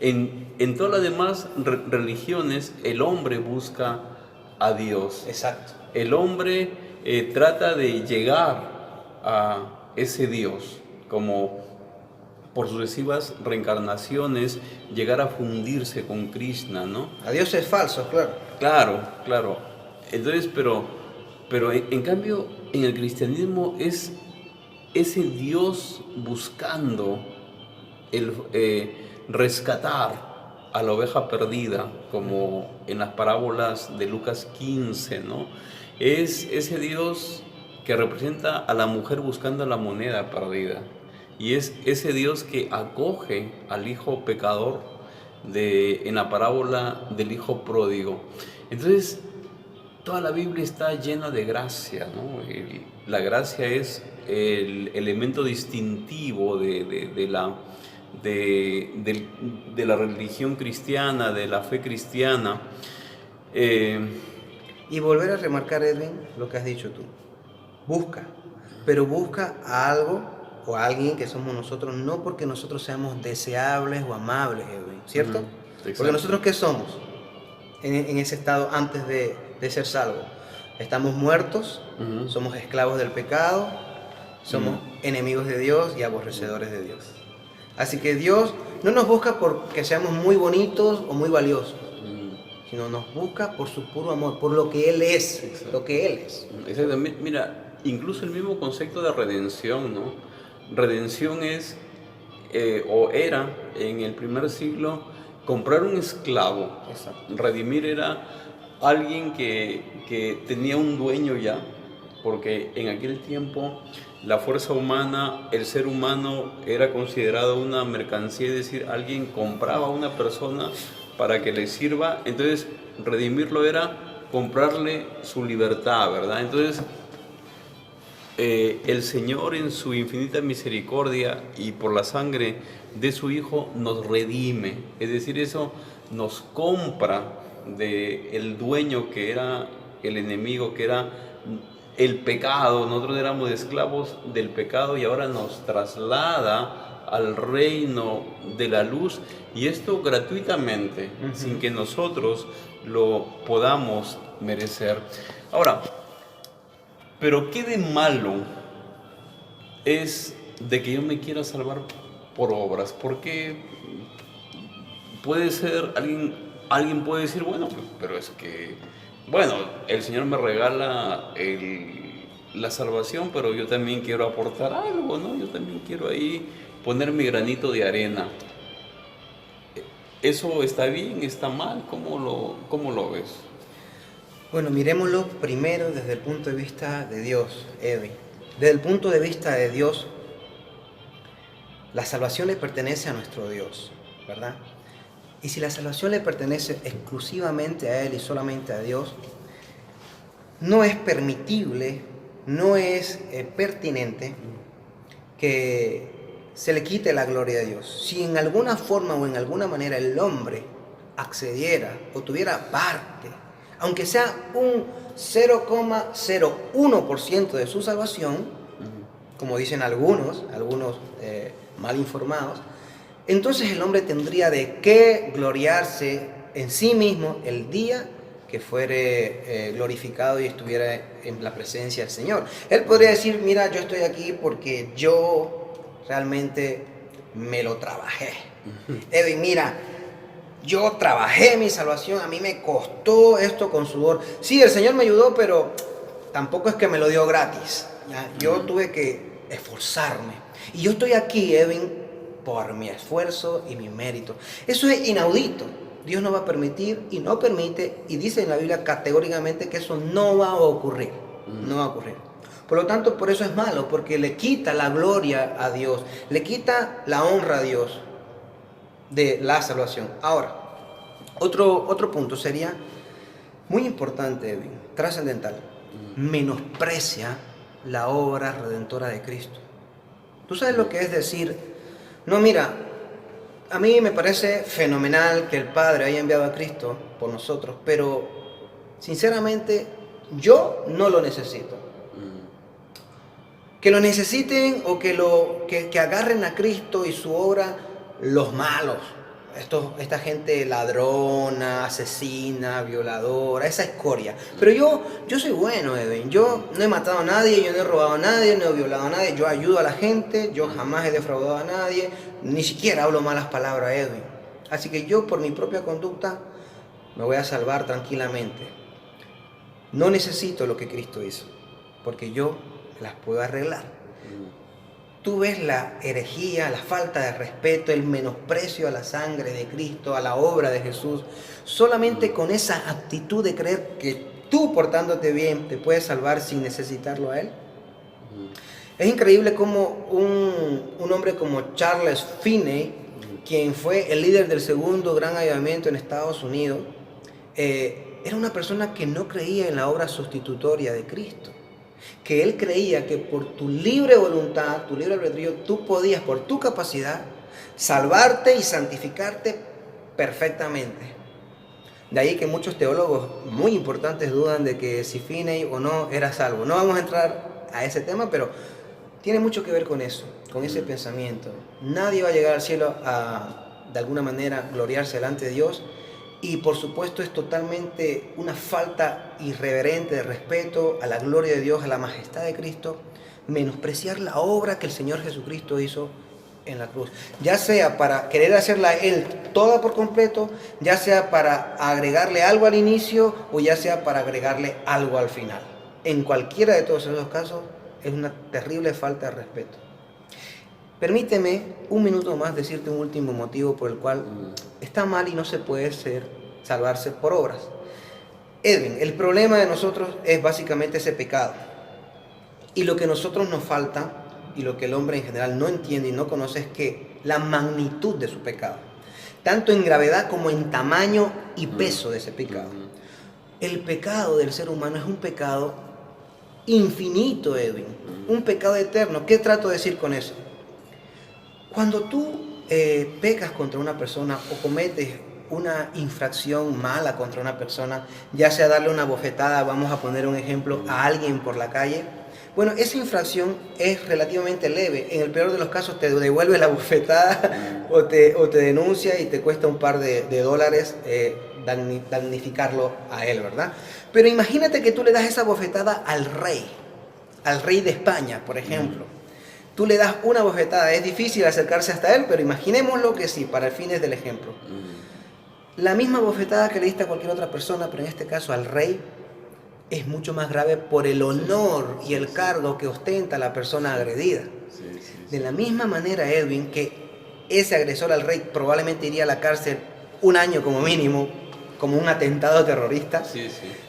En todas las demás religiones, el hombre busca a Dios. Exacto. El hombre trata de llegar a ese Dios, como por sucesivas reencarnaciones, llegar a fundirse con Krishna, ¿no? A Dios es falso, claro. Claro. Entonces, pero en cambio, en el cristianismo es ese Dios buscando rescatar a la oveja perdida, como en las parábolas de Lucas 15, ¿no? Es ese Dios que representa a la mujer buscando la moneda perdida, y es ese Dios que acoge al hijo pecador en la parábola del hijo pródigo. Entonces, toda la Biblia está llena de gracia, ¿no? La gracia es el elemento distintivo de la religión cristiana, de la fe cristiana. Y volver a remarcar, Edwin, lo que has dicho tú. Busca, pero busca a algo o a alguien que somos nosotros, no porque nosotros seamos deseables o amables, Edwin, ¿cierto? Porque nosotros, ¿qué somos en ese estado antes de ser salvos? Estamos muertos, somos esclavos del pecado, somos enemigos de Dios y aborrecedores de Dios. Así que Dios no nos busca porque seamos muy bonitos o muy valiosos, sino nos busca por su puro amor, por lo que Él es. Exacto. Lo que Él es. Exactamente. Mira, incluso el mismo concepto de redención, ¿no? Redención es, o era en el primer siglo, comprar un esclavo. Exacto. Redimir era alguien que tenía un dueño ya, porque en aquel tiempo la fuerza humana, el ser humano era considerado una mercancía, es decir, alguien compraba a una persona para que le sirva. Entonces redimirlo era comprarle su libertad, ¿verdad? Entonces el Señor, en su infinita misericordia y por la sangre de su Hijo, nos redime, es decir, eso nos compra del dueño que era el enemigo, que era el pecado. Nosotros éramos esclavos del pecado y ahora nos traslada al reino de la luz, y esto gratuitamente, sin que nosotros lo podamos merecer. Ahora, pero ¿qué de malo es de que yo me quiera salvar por obras? Porque puede ser, alguien puede decir, bueno, pero es que, bueno, el Señor me regala la salvación, pero yo también quiero aportar algo, ¿no? Yo también quiero ahí poner mi granito de arena. ¿Eso está bien? ¿Está mal? ¿Cómo lo ves? Bueno, miremoslo primero desde el punto de vista de Dios, Edwin. Desde el punto de vista de Dios, la salvación le pertenece a nuestro Dios, ¿verdad? Y si la salvación le pertenece exclusivamente a Él y solamente a Dios, no es permitible, no es pertinente que se le quite la gloria a Dios. Si en alguna forma o en alguna manera el hombre accediera o tuviera parte, aunque sea un 0,01% de su salvación, como dicen algunos mal informados, entonces el hombre tendría de qué gloriarse en sí mismo el día que fuere glorificado y estuviera en la presencia del Señor. Él podría decir, mira, yo estoy aquí porque yo realmente me lo trabajé. Edwin, mira, yo trabajé mi salvación, a mí me costó esto con sudor. Sí, el Señor me ayudó, pero tampoco es que me lo dio gratis, ¿ya? Yo tuve que esforzarme. Y yo estoy aquí, Edwin, por mi esfuerzo y mi mérito. Eso es inaudito. Dios no va a permitir y no permite, y dice en la Biblia categóricamente que eso no va a ocurrir. No va a ocurrir. Por lo tanto, por eso es malo, porque le quita la gloria a Dios, le quita la honra a Dios de la salvación. Ahora, otro punto sería muy importante, Edwin, trascendental. Menosprecia la obra redentora de Cristo. ¿Tú sabes lo que es decir, no, mira, a mí me parece fenomenal que el Padre haya enviado a Cristo por nosotros, pero sinceramente yo no lo necesito? Que lo necesiten o que agarren a Cristo y su obra los malos. Esta gente ladrona, asesina, violadora, esa escoria. Pero yo soy bueno, Edwin. Yo no he matado a nadie, yo no he robado a nadie, no he violado a nadie. Yo ayudo a la gente, yo jamás he defraudado a nadie, ni siquiera hablo malas palabras, Edwin. Así que yo por mi propia conducta me voy a salvar tranquilamente. No necesito lo que Cristo hizo, porque yo las puedo arreglar. Tú ves la herejía, la falta de respeto, el menosprecio a la sangre de Cristo, a la obra de Jesús, solamente con esa actitud de creer que tú portándote bien te puedes salvar sin necesitarlo a Él. Es increíble cómo un hombre como Charles Finney, quien fue el líder del segundo gran avivamiento en Estados Unidos, era una persona que no creía en la obra sustitutoria de Cristo. Que él creía que por tu libre voluntad, tu libre albedrío, tú podías, por tu capacidad, salvarte y santificarte perfectamente. De ahí que muchos teólogos muy importantes dudan de que si Finney o no era salvo. No vamos a entrar a ese tema, pero tiene mucho que ver con eso, con ese pensamiento. Nadie va a llegar al cielo de alguna manera, gloriarse delante de Dios. Y por supuesto es totalmente una falta irreverente de respeto a la gloria de Dios, a la majestad de Cristo, menospreciar la obra que el Señor Jesucristo hizo en la cruz. Ya sea para querer hacerla Él toda por completo, ya sea para agregarle algo al inicio o ya sea para agregarle algo al final. En cualquiera de todos esos casos es una terrible falta de respeto. Permíteme un minuto más decirte un último motivo por el cual está mal y no se puede salvarse por obras. Edwin, el problema de nosotros es básicamente ese pecado. Y lo que a nosotros nos falta, y lo que el hombre en general no entiende y no conoce, es que la magnitud de su pecado, tanto en gravedad como en tamaño y peso de ese pecado. El pecado del ser humano es un pecado infinito, Edwin, un pecado eterno. ¿Qué trato de decir con eso? Cuando tú pecas contra una persona o cometes una infracción mala contra una persona, ya sea darle una bofetada, vamos a poner un ejemplo, a alguien por la calle, bueno, esa infracción es relativamente leve. En el peor de los casos te devuelve la bofetada o te denuncia y te cuesta un par de dólares damnificarlo a él, ¿verdad? Pero imagínate que tú le das esa bofetada al rey de España, por ejemplo. Tú le das una bofetada, es difícil acercarse hasta él, pero imaginémoslo que sí, para el fines del ejemplo. La misma bofetada que le diste a cualquier otra persona, pero en este caso al rey, es mucho más grave por el honor y el cargo que ostenta la persona agredida. De la misma manera, Edwin, que ese agresor al rey probablemente iría a la cárcel un año como mínimo, como un atentado terrorista.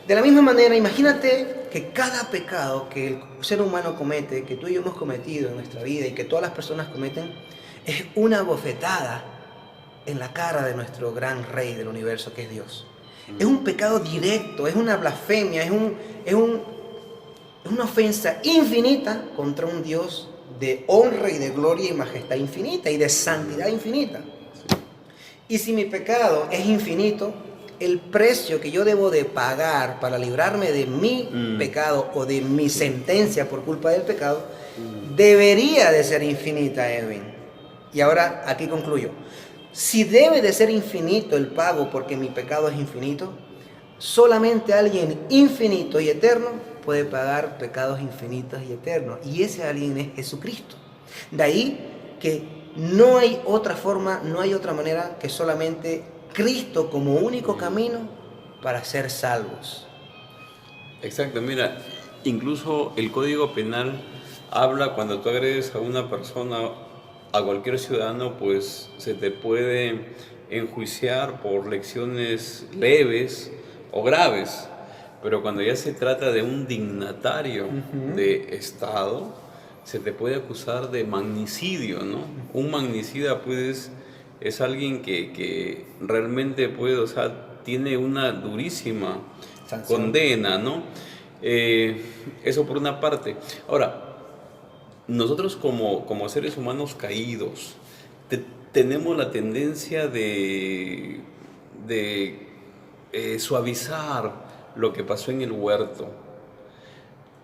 De la misma manera, imagínate que cada pecado que el ser humano comete, que tú y yo hemos cometido en nuestra vida y que todas las personas cometen, es una bofetada en la cara de nuestro gran rey del universo que es Dios. Es un pecado directo, es una blasfemia, es una ofensa infinita contra un Dios de honra y de gloria y majestad infinita y de santidad infinita. Y si mi pecado es infinito, el precio que yo debo de pagar para librarme de mi pecado o de mi sentencia por culpa del pecado, debería de ser infinita, Edwin. Y ahora aquí concluyo. Si debe de ser infinito el pago porque mi pecado es infinito, solamente alguien infinito y eterno puede pagar pecados infinitos y eternos. Y ese alguien es Jesucristo. De ahí que no hay otra forma, no hay otra manera que solamente Cristo como único camino para ser salvos. Exacto, mira, incluso el Código Penal habla cuando tú agredes a una persona, a cualquier ciudadano, pues se te puede enjuiciar por lecciones leves o graves, pero cuando ya se trata de un dignatario de Estado, se te puede acusar de magnicidio, ¿no? Un magnicida, pues, es alguien que realmente puede, o sea, tiene una durísima Sanción. condena, ¿no? Eso por una parte. Ahora, nosotros como seres humanos caídos, tenemos la tendencia de suavizar lo que pasó en el huerto.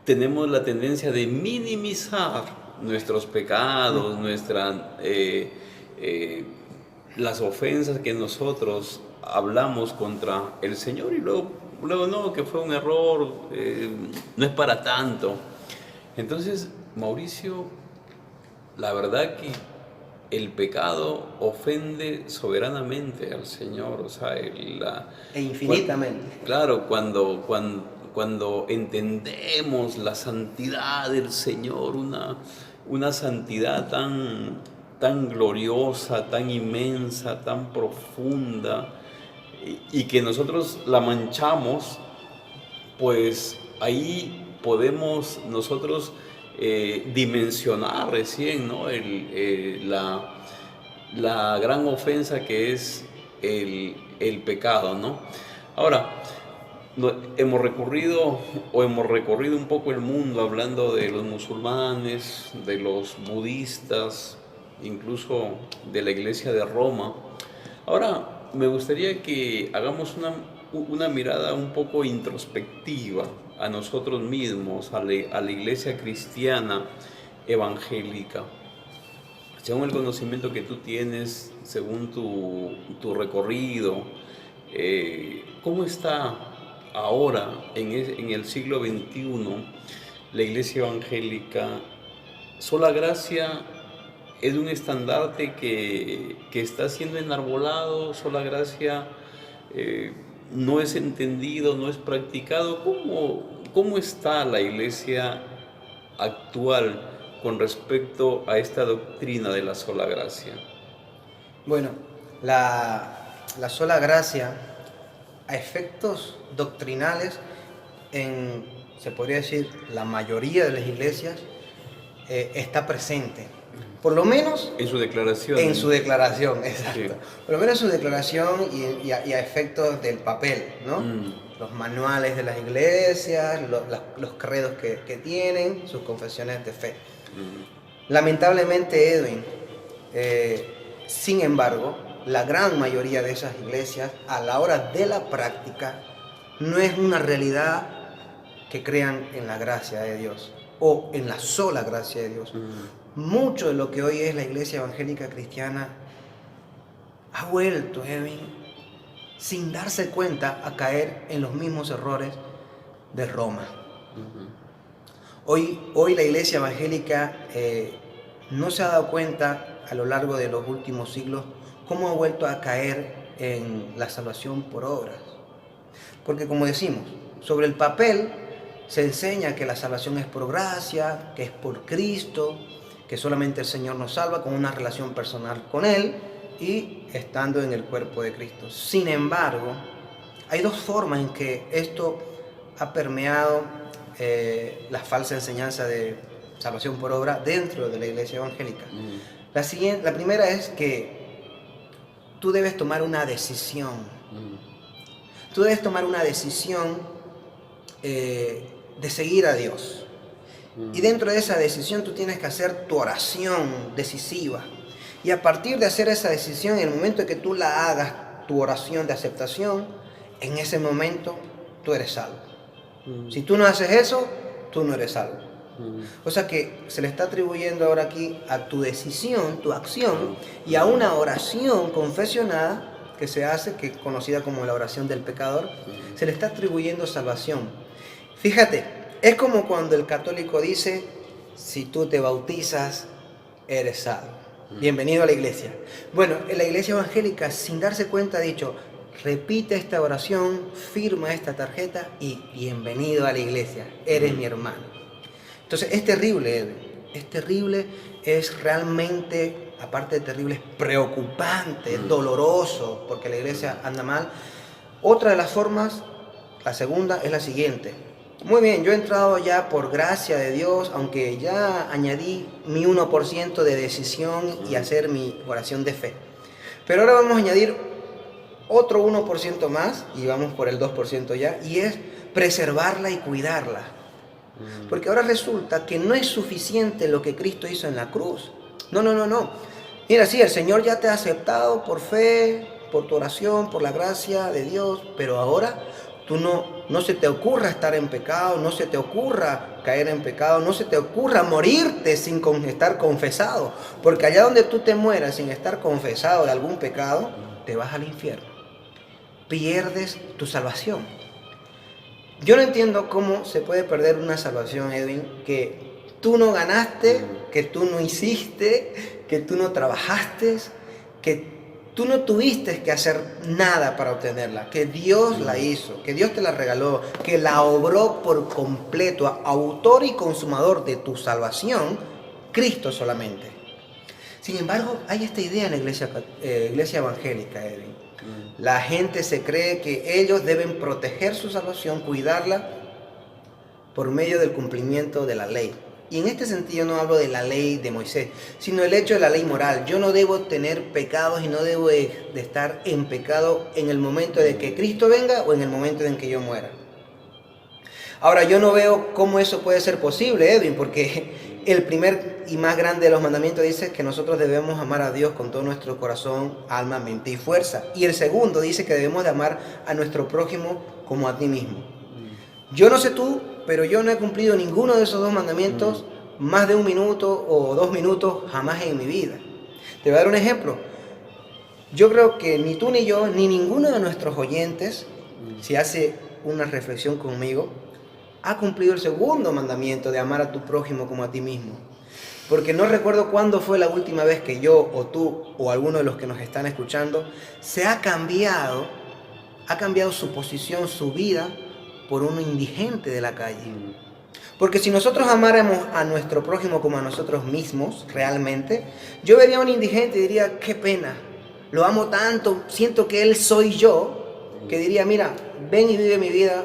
Tenemos la tendencia de minimizar nuestros pecados, las ofensas que nosotros hablamos contra el Señor y luego no, que fue un error, no es para tanto. Entonces, Mauricio, la verdad que el pecado ofende soberanamente al Señor, o sea, E infinitamente. claro, cuando entendemos la santidad del Señor, una santidad tan gloriosa, tan inmensa, tan profunda, y que nosotros la manchamos, pues ahí podemos nosotros dimensionar recién, ¿no? La gran ofensa que es el pecado, ¿no? Ahora, hemos recorrido un poco el mundo hablando de los musulmanes, de los budistas, incluso de la iglesia de Roma. Ahora, me gustaría que hagamos una mirada un poco introspectiva a nosotros mismos, a la iglesia cristiana evangélica. Según el conocimiento que tú tienes, según tu recorrido, ¿cómo está ahora, en el siglo XXI, la iglesia evangélica? Sola Gracia es un estandarte que está siendo enarbolado. Sola Gracia no es entendido, no es practicado. ¿Cómo está la iglesia actual con respecto a esta doctrina de la sola gracia? Bueno, la sola gracia, a efectos doctrinales, se podría decir, la mayoría de las iglesias, está presente. Por lo menos en su declaración. En su declaración, exacto. Sí. Por lo menos en su declaración y a efectos del papel, ¿no? Los manuales de las iglesias, los credos que tienen, sus confesiones de fe. Lamentablemente, Edwin, sin embargo, la gran mayoría de esas iglesias, a la hora de la práctica, no es una realidad que crean en la gracia de Dios o en la sola gracia de Dios. Mucho de lo que hoy es la iglesia evangélica cristiana ha vuelto, Edwin, sin darse cuenta, a caer en los mismos errores de Roma. Hoy la iglesia evangélica no se ha dado cuenta a lo largo de los últimos siglos cómo ha vuelto a caer en la salvación por obras. Porque, como decimos, sobre el papel se enseña que la salvación es por gracia, que es por Cristo, que solamente el Señor nos salva con una relación personal con Él y estando en el cuerpo de Cristo. Sin embargo, hay dos formas en que esto ha permeado la falsa enseñanza de salvación por obra dentro de la iglesia evangélica. La primera es que tú debes tomar una decisión. Tú debes tomar una decisión de seguir a Dios. Y dentro de esa decisión tú tienes que hacer tu oración decisiva. Y a partir de hacer esa decisión, en el momento en que tú la hagas, tu oración de aceptación, en ese momento tú eres salvo. Si tú no haces eso, tú no eres salvo. O sea que se le está atribuyendo ahora aquí a tu decisión, tu acción, y a una oración confesionada que se hace, que es conocida como la oración del pecador, se le está atribuyendo salvación. Fíjate, es como cuando el católico dice, si tú te bautizas, eres salvo. Bienvenido a la iglesia. Bueno, en la iglesia evangélica, sin darse cuenta, ha dicho, repite esta oración, firma esta tarjeta y bienvenido a la iglesia, eres mi hermano. Entonces es terrible, Edwin, es terrible, es realmente, aparte de terrible, es preocupante, es doloroso, porque la iglesia anda mal. Otra de las formas, la segunda, es la siguiente. Muy bien, yo he entrado ya por gracia de Dios, aunque ya añadí mi 1% de decisión y hacer mi oración de fe. Pero ahora vamos a añadir otro 1% más, y vamos por el 2% ya, y es preservarla y cuidarla. Porque ahora resulta que no es suficiente lo que Cristo hizo en la cruz. No. Mira, sí, el Señor ya te ha aceptado por fe, por tu oración, por la gracia de Dios, pero ahora tú no se te ocurra estar en pecado, no se te ocurra caer en pecado, no se te ocurra morirte sin estar confesado. Porque allá donde tú te mueras sin estar confesado de algún pecado, te vas al infierno. Pierdes tu salvación. Yo no entiendo cómo se puede perder una salvación, Edwin, que tú no ganaste, que tú no hiciste, que tú no trabajaste, que tú no tuviste que hacer nada para obtenerla, que Dios la hizo, que Dios te la regaló, que la obró por completo, autor y consumador de tu salvación, Cristo solamente. Sin embargo, hay esta idea en la iglesia evangélica, Edwin. La gente se cree que ellos deben proteger su salvación, cuidarla por medio del cumplimiento de la ley. Y en este sentido no hablo de la ley de Moisés, sino el hecho de la ley moral. Yo no debo tener pecados y no debo de estar en pecado en el momento de que Cristo venga o en el momento en que yo muera. Ahora, yo no veo cómo eso puede ser posible, Edwin, porque el primer y más grande de los mandamientos dice que nosotros debemos amar a Dios con todo nuestro corazón, alma, mente y fuerza. Y el segundo dice que debemos de amar a nuestro prójimo como a ti mismo. Yo no sé tú, pero yo no he cumplido ninguno de esos dos mandamientos más de 1 minuto o 2 minutos jamás en mi vida. Te voy a dar un ejemplo. Yo creo que ni tú ni yo, ni ninguno de nuestros oyentes, si hace una reflexión conmigo, ha cumplido el segundo mandamiento de amar a tu prójimo como a ti mismo. Porque no recuerdo cuándo fue la última vez que yo o tú o alguno de los que nos están escuchando se ha cambiado su posición, su vida por un indigente de la calle. Porque si nosotros amáramos a nuestro prójimo como a nosotros mismos realmente, yo vería a un indigente y diría, qué pena, lo amo tanto, siento que él soy yo, que diría, mira, ven y vive mi vida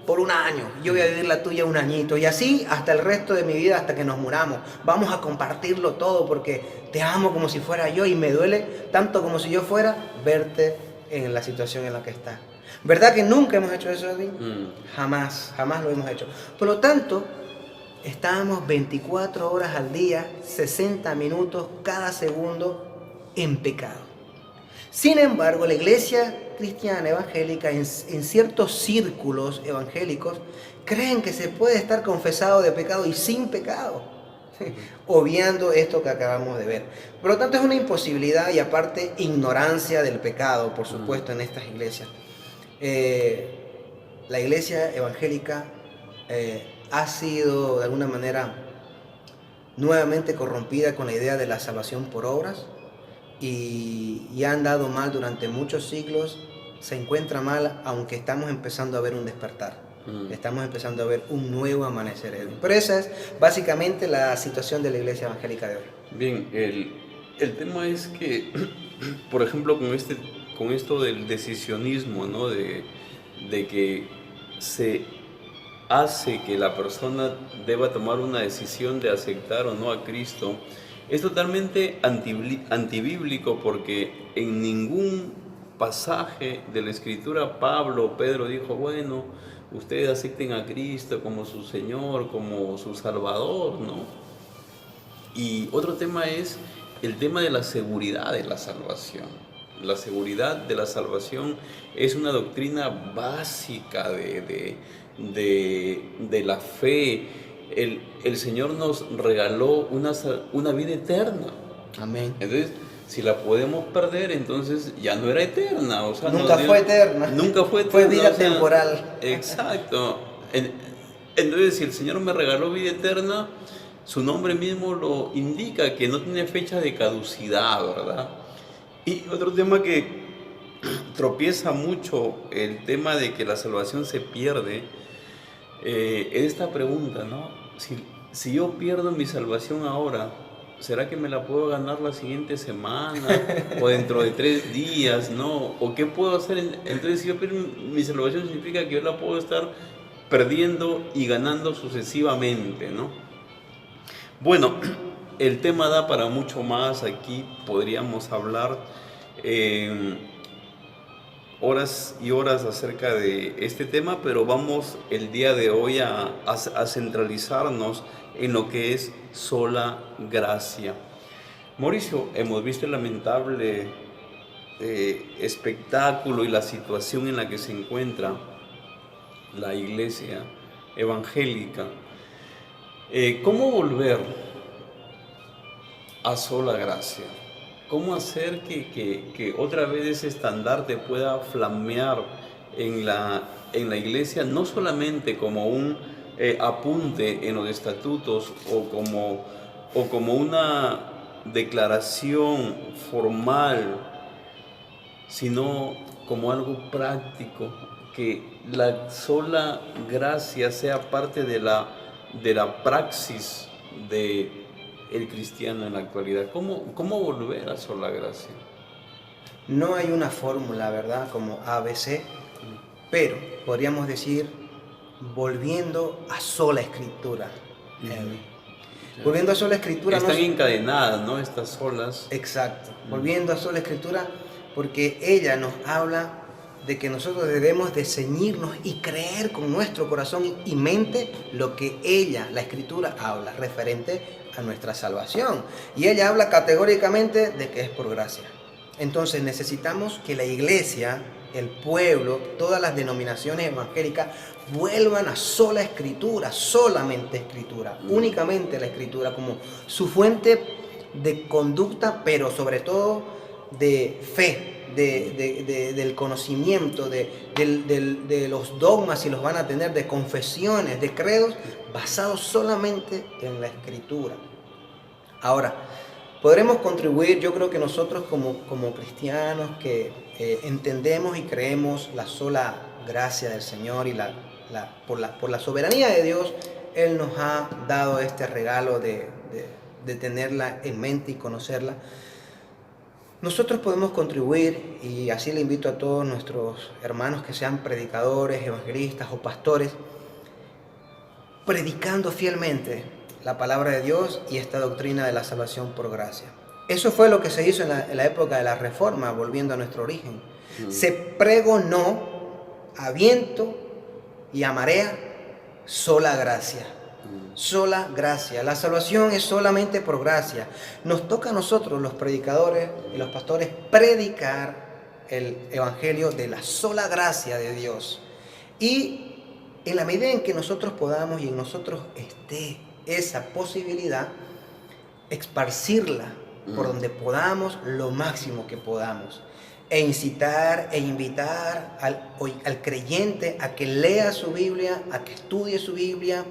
por 1 año, yo voy a vivir la tuya 1 añito, y así hasta el resto de mi vida, hasta que nos muramos. Vamos a compartirlo todo porque te amo como si fuera yo y me duele tanto como si yo fuera verte en la situación en la que estás. ¿Verdad que nunca hemos hecho eso, Edwin? Jamás lo hemos hecho. Por lo tanto, estábamos 24 horas al día, 60 minutos cada segundo en pecado. Sin embargo, la iglesia cristiana evangélica, en ciertos círculos evangélicos, creen que se puede estar confesado de pecado y sin pecado, obviando esto que acabamos de ver. Por lo tanto, es una imposibilidad y aparte ignorancia del pecado, por supuesto, en estas iglesias. La iglesia evangélica ha sido de alguna manera nuevamente corrompida con la idea de la salvación por obras y ha andado mal durante muchos siglos, se encuentra mal, aunque estamos empezando a ver un despertar. Estamos empezando a ver un nuevo amanecer. Pero esa es básicamente la situación de la iglesia evangélica de hoy. Bien, el tema es que, por ejemplo, con esto del decisionismo, ¿no? De que se hace que la persona deba tomar una decisión de aceptar o no a Cristo, es totalmente antibíblico, porque en ningún pasaje de la Escritura, Pedro dijo, bueno, ustedes acepten a Cristo como su Señor, como su Salvador, ¿no? Y otro tema es el tema de la seguridad de la salvación. La seguridad de la salvación es una doctrina básica de la fe. El Señor nos regaló una vida eterna. Amén. Entonces, si la podemos perder, entonces ya no era eterna. O sea, Nunca fue eterna. Nunca fue eterna. Fue vida o sea, temporal. Exacto. Entonces, si el Señor me regaló vida eterna, su nombre mismo lo indica, que no tiene fecha de caducidad, ¿verdad? Y otro tema que tropieza mucho el tema de que la salvación se pierde, es esta pregunta, ¿no? Si yo pierdo mi salvación ahora, ¿será que me la puedo ganar la siguiente semana o dentro de 3 días, ¿no? ¿O qué puedo hacer? Entonces, si yo pierdo mi salvación, significa que yo la puedo estar perdiendo y ganando sucesivamente, ¿no? Bueno, el tema da para mucho más. Aquí podríamos hablar horas y horas acerca de este tema, pero vamos el día de hoy a centralizarnos en lo que es sola gracia. Mauricio, hemos visto el lamentable espectáculo y la situación en la que se encuentra la iglesia evangélica. ¿Cómo volver a sola gracia? ¿Cómo hacer que otra vez ese estandarte pueda flamear en la iglesia, no solamente como un apunte en los estatutos o como una declaración formal, sino como algo práctico, que la sola gracia sea parte de la praxis del cristiano en la actualidad? ¿Cómo volver a sola gracia? No hay una fórmula, ¿verdad? Como ABC, pero podríamos decir volviendo a sola escritura. Volviendo a sola escritura. Están encadenadas, ¿no? Estas solas. Exacto. Volviendo a sola escritura, porque ella nos habla de que nosotros debemos de ceñirnos y creer con nuestro corazón y mente lo que ella, la escritura, habla referente a nuestra salvación. Y ella habla categóricamente de que es por gracia. Entonces necesitamos que la iglesia, el pueblo, todas las denominaciones evangélicas vuelvan a sola escritura, solamente escritura, únicamente la escritura como su fuente de conducta, pero sobre todo de fe, del conocimiento, de los dogmas, si los van a tener, de confesiones, de credos, basados solamente en la escritura. Ahora, podremos contribuir, yo creo que nosotros como cristianos que entendemos y creemos la sola gracia del Señor y por la soberanía de Dios, Él nos ha dado este regalo de tenerla en mente y conocerla. Nosotros podemos contribuir, y así le invito a todos nuestros hermanos que sean predicadores, evangelistas o pastores, predicando fielmente la palabra de Dios y esta doctrina de la salvación por gracia. Eso fue lo que se hizo en la época de la Reforma, volviendo a nuestro origen. Se pregonó a viento y a marea sola gracia. Sola gracia. La salvación es solamente por gracia. Nos toca a nosotros, los predicadores y los pastores, predicar el evangelio de la sola gracia de Dios. Y en la medida en que nosotros podamos y en nosotros esté esa posibilidad, esparcirla por donde podamos, lo máximo que podamos, e incitar e invitar al creyente a que lea su Biblia, a que estudie su Biblia,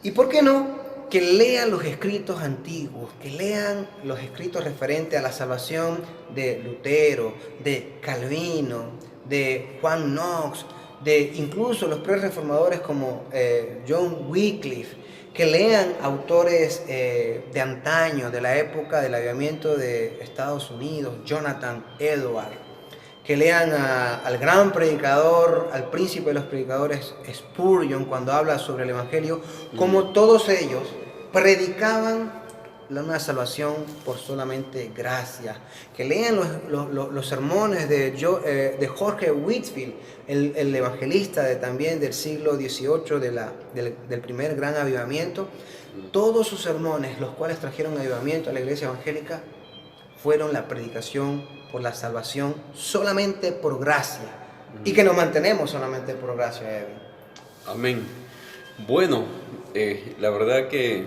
y ¿por qué no? Que lean los escritos antiguos, que lean los escritos referentes a la salvación de Lutero, de Calvino, de Juan Knox, de incluso los pre-reformadores como John Wycliffe, que lean autores de antaño, de la época del avivamiento de Estados Unidos, Jonathan Edwards, que lean al gran predicador, al príncipe de los predicadores, Spurgeon, cuando habla sobre el Evangelio, como todos ellos predicaban una salvación por solamente gracia. Que lean los sermones de Jorge Whitfield, el evangelista también del siglo XVIII, del primer gran avivamiento. Todos sus sermones, los cuales trajeron avivamiento a la iglesia evangélica, fueron la predicación por la salvación solamente por gracia. Y que nos mantenemos solamente por gracia, Edwin. Amén. Bueno, la verdad que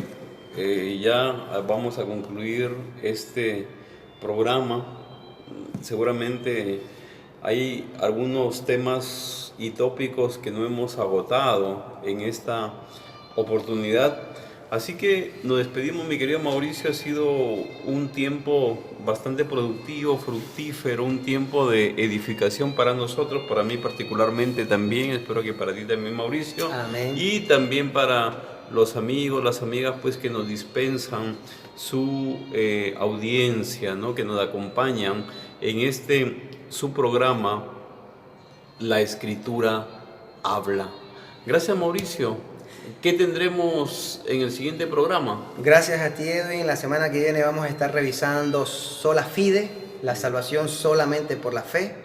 ya vamos a concluir este programa. Seguramente hay algunos temas y tópicos que no hemos agotado en esta oportunidad. Así que nos despedimos, mi querido Mauricio. Ha sido un tiempo bastante productivo, fructífero, un tiempo de edificación para nosotros, para mí particularmente también, espero que para ti también, Mauricio. Amén. Y también para los amigos, las amigas, pues que nos dispensan su audiencia, ¿no? Que nos acompañan en su programa, La Escritura Habla. Gracias, Mauricio. ¿Qué tendremos en el siguiente programa? Gracias a ti, Edwin. La semana que viene vamos a estar revisando Sola Fide, la salvación solamente por la fe.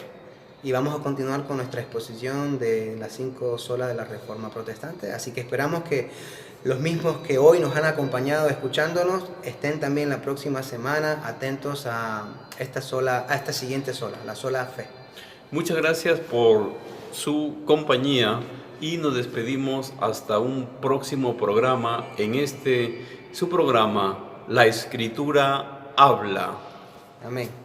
Y vamos a continuar con nuestra exposición de las 5 solas de la Reforma Protestante. Así que esperamos que los mismos que hoy nos han acompañado escuchándonos estén también la próxima semana atentos a esta siguiente sola, la sola fe. Muchas gracias por su compañía. Y nos despedimos hasta un próximo programa en su programa, La Escritura Habla. Amén.